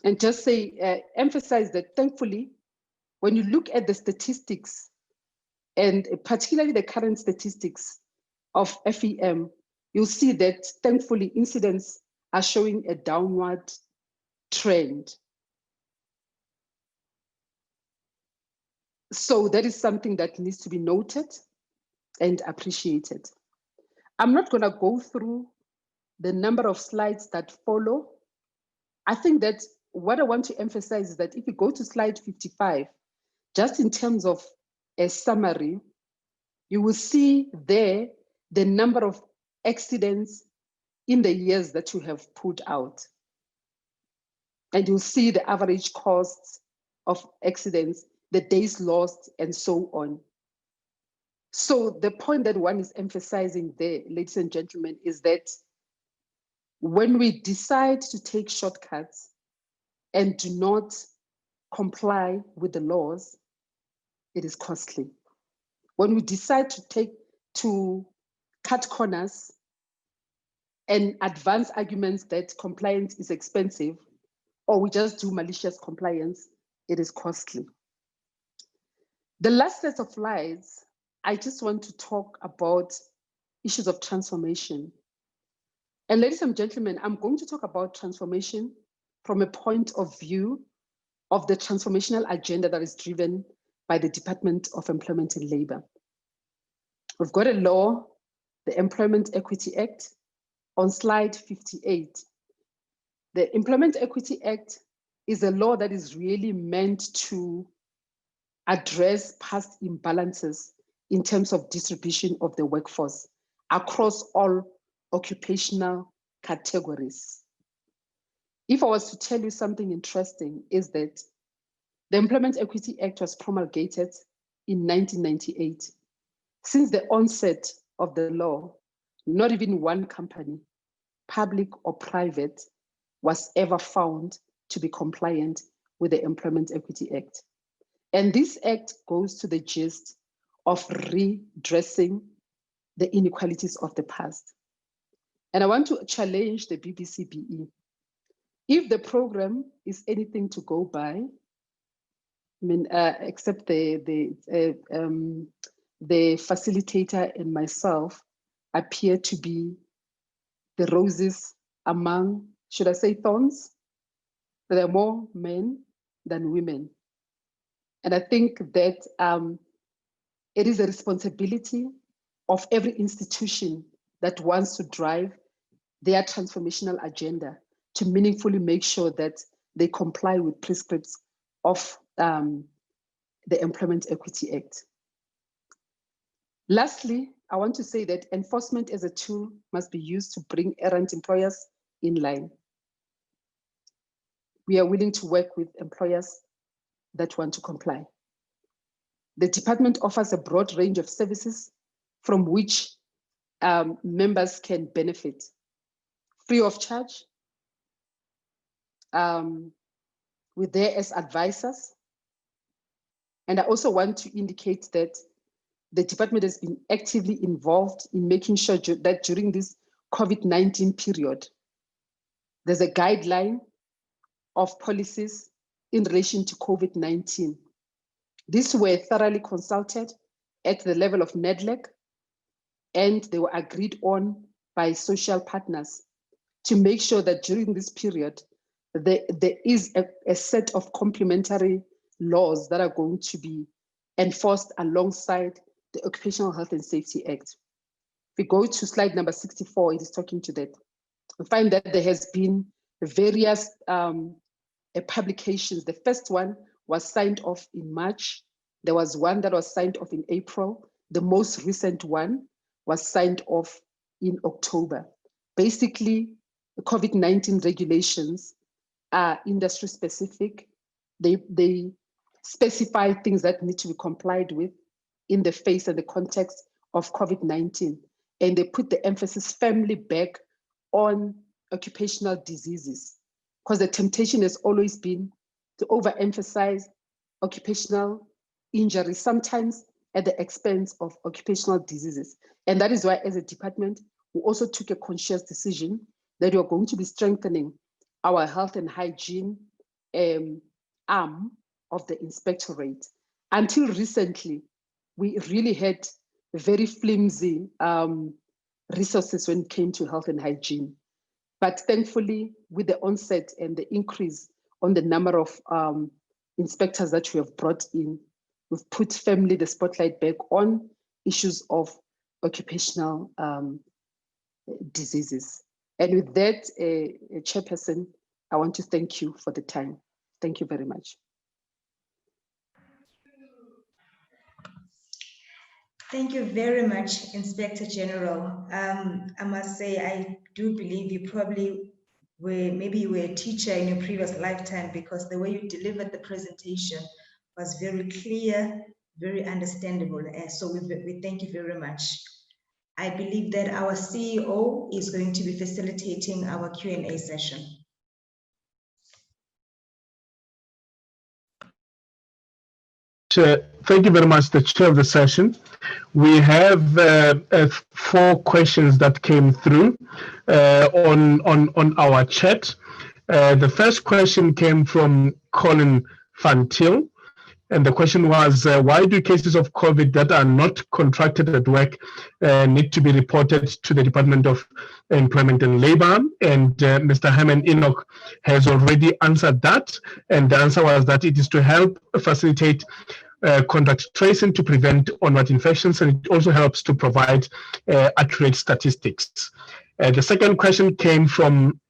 and just say, emphasize that thankfully, when you look at the statistics, and particularly the current statistics of FEM, you'll see that thankfully incidents are showing a downward trend. So that is something that needs to be noted and appreciated. I'm not going to go through the number of slides that follow. I think that what I want to emphasize is that if you go to slide 55, just in terms of a summary, you will see there the number of accidents in the years that you have put out. And you'll see the average costs of accidents, the days lost, and so on. So the point that one is emphasizing there, ladies and gentlemen, is that when we decide to take shortcuts and do not comply with the laws, it is costly. When we decide to cut corners and advance arguments that compliance is expensive, or we just do malicious compliance, it is costly. The last set of slides, I just want to talk about issues of transformation. And ladies and gentlemen, I'm going to talk about transformation from a point of view of the transformational agenda that is driven by the Department of Employment and Labor. We've got a law, the Employment Equity Act, on slide 58. The Employment Equity Act is a law that is really meant to address past imbalances in terms of distribution of the workforce across all occupational categories. If I was to tell you something interesting, is that the Employment Equity Act was promulgated in 1998. Since the onset of the law, not even one company, public or private, was ever found to be compliant with the Employment Equity Act. And this act goes to the gist of redressing the inequalities of the past. And I want to challenge the BBCBE. If the program is anything to go by, I mean, except the facilitator and myself appear to be the roses among, should I say thorns? There are more men than women. And I think that it is a responsibility of every institution that wants to drive their transformational agenda to meaningfully make sure that they comply with prescripts of the Employment Equity Act. Lastly, I want to say that enforcement as a tool must be used to bring errant employers in line. We are willing to work with employers that want to comply. The department offers a broad range of services from which members can benefit free of charge. We're there as advisors. And I also want to indicate that the department has been actively involved in making sure that during this COVID-19 period, there's a guideline of policies in relation to COVID-19. These were thoroughly consulted at the level of NEDLEC, and they were agreed on by social partners to make sure that during this period, there is a set of complementary laws that are going to be enforced alongside the Occupational Health and Safety Act. If we go to slide number 64, it is talking to that. We find that there has been various publications. The first one was signed off in March. There was one that was signed off in April. The most recent one was signed off in October. Basically, the COVID-19 regulations are industry specific. They specify things that need to be complied with in the face and the context of COVID-19. And they put the emphasis firmly back on occupational diseases, because the temptation has always been to overemphasize occupational injuries, sometimes at the expense of occupational diseases. And that is why, as a department, we also took a conscious decision that we are going to be strengthening our health and hygiene arm of the inspectorate. Until recently, we really had very flimsy resources when it came to health and hygiene. But thankfully, with the onset and the increase on the number of inspectors that we have brought in, we've put firmly the spotlight back on issues of occupational diseases. And with that, Chairperson, I want to thank you for the time. Thank you very much. Thank you very much, Inspector General. I must say, I do believe you probably maybe you were a teacher in your previous lifetime, because the way you delivered the presentation was very clear, very understandable. And so we thank you very much. I believe that our CEO is going to be facilitating our Q&A session. Thank you very much, the chair of the session. We have 4 questions that came through on our chat. The first question came from Colin Van Til, and the question was, why do cases of COVID that are not contracted at work need to be reported to the Department of Employment and Labor? And Mr. Herman Enoch has already answered that, and the answer was that it is to help facilitate contact tracing to prevent onward infections, and it also helps to provide accurate statistics. The second question came from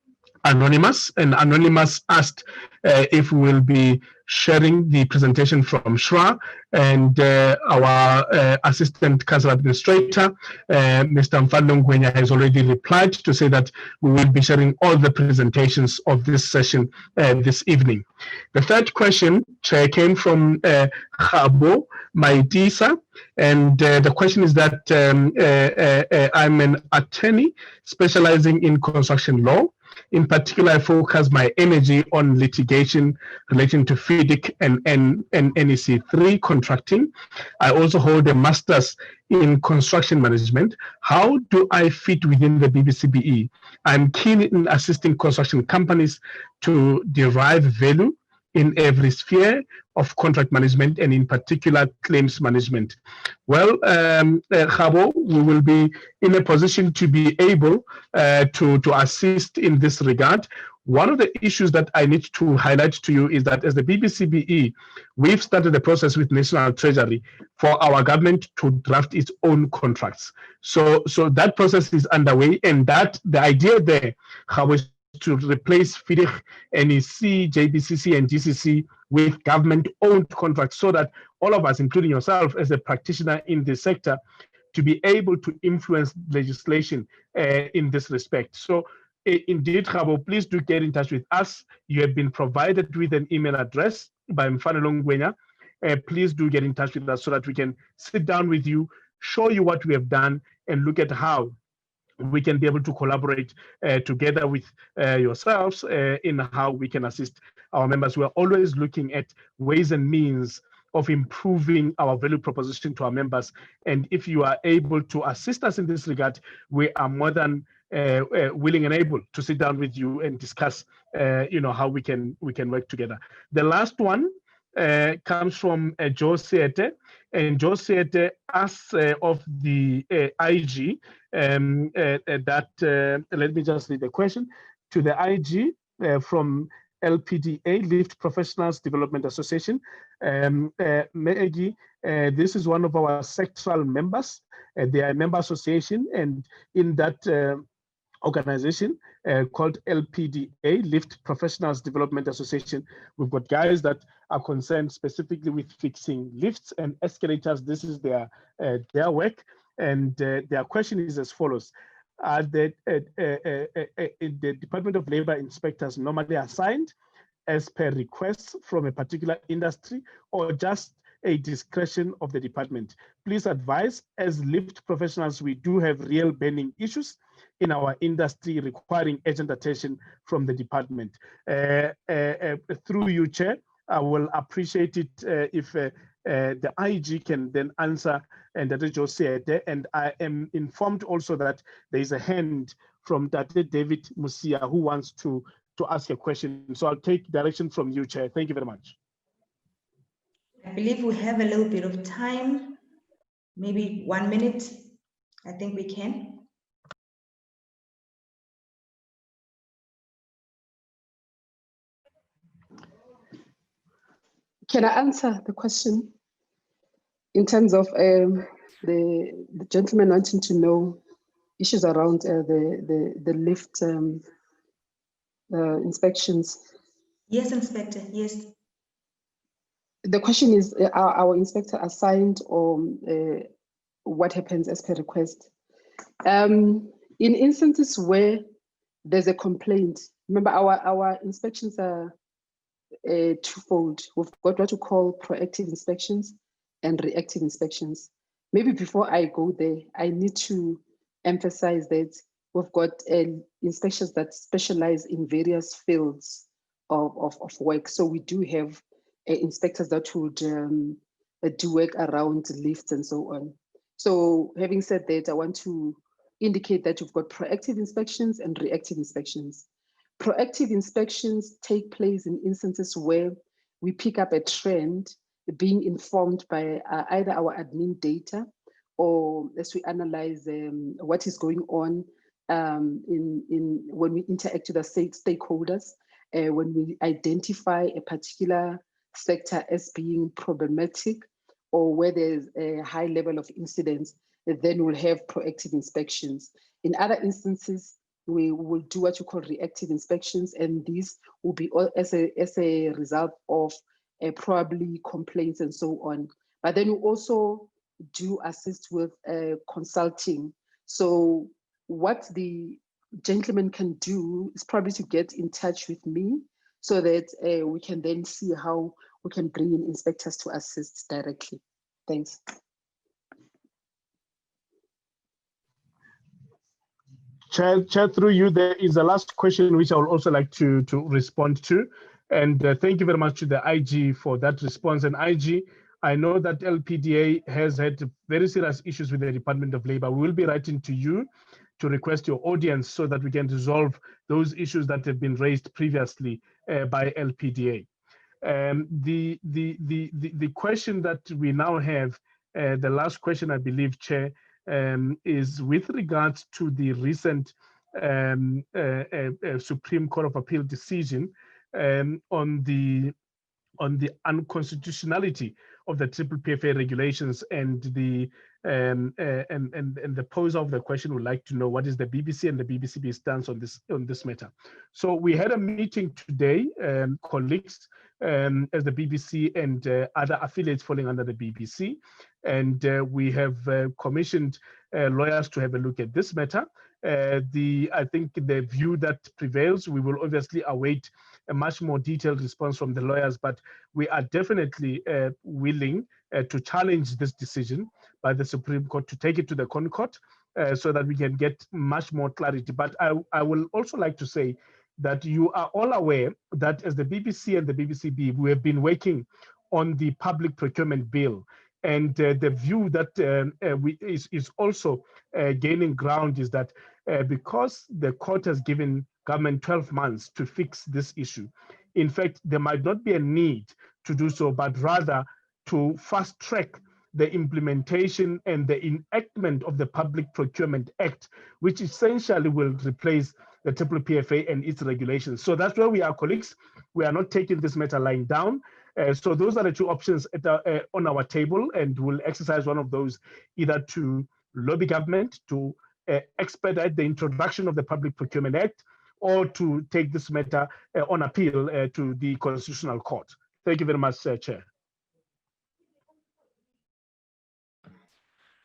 Anonymous, and Anonymous asked if we will be sharing the presentation from Shra, and our Assistant Council Administrator, Mr. Mfando Ngwenya, has already replied to say that we will be sharing all the presentations of this session this evening. The third question came from Khabo Maitisa, and the question is that I'm an attorney specializing in construction law. In particular, I focus my energy on litigation relating to FIDIC and NEC3 contracting. I also hold a master's in construction management. How do I fit within the BBCBE? I'm keen in assisting construction companies to derive value in every sphere of contract management, and in particular claims management. Well, Khabo, we will be in a position to be able to assist in this regard. One of the issues that I need to highlight to you is that as the BBCBE, we've started the process with National Treasury for our government to draft its own contracts. So that process is underway, and that the idea there, Khabo, is to replace FIDIC, NEC, JBCC, and GCC with government-owned contracts, so that all of us, including yourself as a practitioner in this sector, to be able to influence legislation in this respect. So indeed, Khabo, please do get in touch with us. You have been provided with an email address by Mfano Ngwenya. Please do get in touch with us so that we can sit down with you, show you what we have done, and look at how we can be able to collaborate together with yourselves in how we can assist our members. We are always looking at ways and means of improving our value proposition to our members. And if you are able to assist us in this regard, we are more than willing and able to sit down with you and discuss, how we can work together. The last one comes from Joe Siete, and Joe Siete asks of the IG that, let me just read the question, to the IG from LPDA, Lift Professionals Development Association. Meegi, this is one of our sectoral members. They are a member association, and in that organization called LPDA, Lift Professionals Development Association, we've got guys that are concerned specifically with fixing lifts and escalators. This is their work, and their question is as follows. Are the Department of Labor inspectors normally assigned as per requests from a particular industry, or just a discretion of the department? Please advise, as lift professionals, we do have real burning issues in our industry requiring urgent attention from the department. Through you, Chair, I will appreciate it if the IG can then answer, and that is Jose. And I am informed also that there is a hand from Tate David Musia who wants to ask a question. So I'll take direction from you, Chair. Thank you very much. I believe we have a little bit of time, maybe 1 minute. I think we can. Can I answer the question in terms of the gentleman wanting to know issues around the lift inspections? Yes, Inspector, yes. The question is, are our inspector assigned, or what happens as per request? In instances where there's a complaint, remember our inspections are twofold. We've got what we call proactive inspections and reactive inspections. Maybe before I go there, I need to emphasize that we've got inspections that specialize in various fields of work. So we do have inspectors that would do work around lifts and so on. So having said that, I want to indicate that you've got proactive inspections and reactive inspections. Proactive inspections take place in instances where we pick up a trend being informed by either our admin data, or as we analyze what is going on when we interact with the stakeholders, when we identify a particular sector as being problematic, or where there's a high level of incidents, then we'll have proactive inspections. In other instances, we will do what you call reactive inspections, and these will be as a result of probably complaints and so on. But then we also do assist with consulting. So what the gentleman can do is probably to get in touch with me, so that we can then see how we can bring in inspectors to assist directly. Thanks. Chair, through you, there is a last question which I would also like to respond to. And thank you very much to the IG for that response. And IG, I know that LPDA has had very serious issues with the Department of Labor. We will be writing to you to request your audience so that we can resolve those issues that have been raised previously by LPDA. The question that we now have, the last question, I believe, Chair, is with regards to the recent Supreme Court of Appeal decision on the unconstitutionality of the triple PFA regulations, and the poser of the question would like to know what is the BBC and the BBCBE stance on this matter. So we had a meeting today, colleagues, as the BBC and other affiliates falling under the BBC, and we have commissioned lawyers to have a look at this matter. I think the view that prevails, we will obviously await a much more detailed response from the lawyers, but we are definitely willing to challenge this decision by the Supreme Court, to take it to the ConCourt so that we can get much more clarity. But I will also like to say that you are all aware that as the BBC and the BBCBE, we have been working on the public procurement bill. And the view that is also gaining ground is that because the court has given government 12 months to fix this issue, in fact, there might not be a need to do so, but rather to fast track the implementation and the enactment of the Public Procurement Act, which essentially will replace the PPPA and its regulations. So that's where we are, colleagues. We are not taking this matter lying down. So those are the two options on our table, and we'll exercise one of those, either to lobby government to expedite the introduction of the Public Procurement Act, or to take this matter on appeal to the Constitutional Court. Thank you very much, Chair.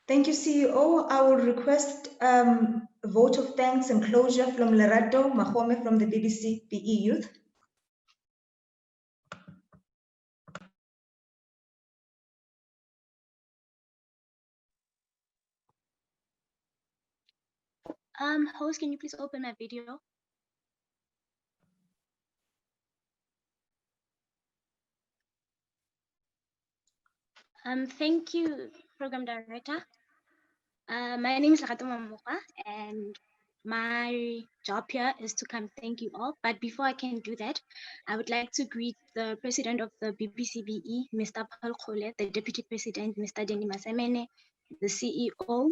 Thank you, CEO. I will request a vote of thanks and closure from Lerato Mahome from the BBCBE Youth. Host, can you please open my video? Thank you, Program Director. My name is Lerato Mamoka, and my job here is to come thank you all. But before I can do that, I would like to greet the President of the BBCBE, Mr. Paul Khole, the Deputy President, Mr. Denny Masemene, the CEO,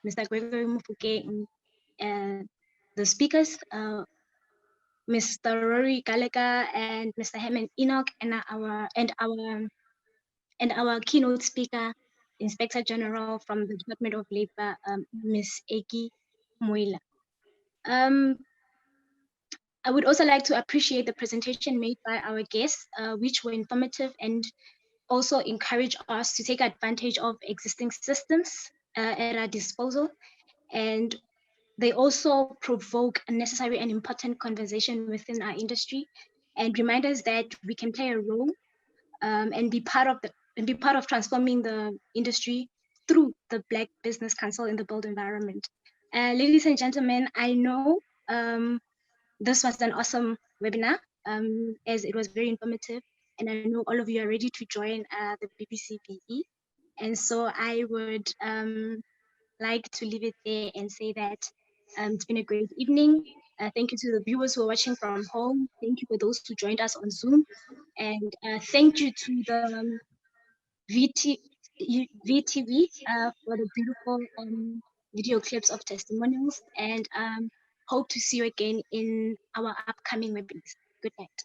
Mr. Gregory Mufokeng, the speakers, Mr. Rory Gallagher and Mr. Herman Enoch, and our keynote speaker, Inspector General from the Department of Labor, Ms. Eki Moila. I would also like to appreciate the presentation made by our guests, which were informative and also encourage us to take advantage of existing systems at our disposal. And they also provoke a necessary and important conversation within our industry and remind us that we can play a role and be part of transforming the industry through the Black Business Council in the built environment. Ladies and gentlemen, I know this was an awesome webinar, as it was very informative, and I know all of you are ready to join the BBCBE. And so I would like to leave it there and say that it's been a great evening. Thank you to the viewers who are watching from home. Thank you for those who joined us on Zoom. And thank you to the VTV for the beautiful video clips of testimonials, and hope to see you again in our upcoming webinars. Good night.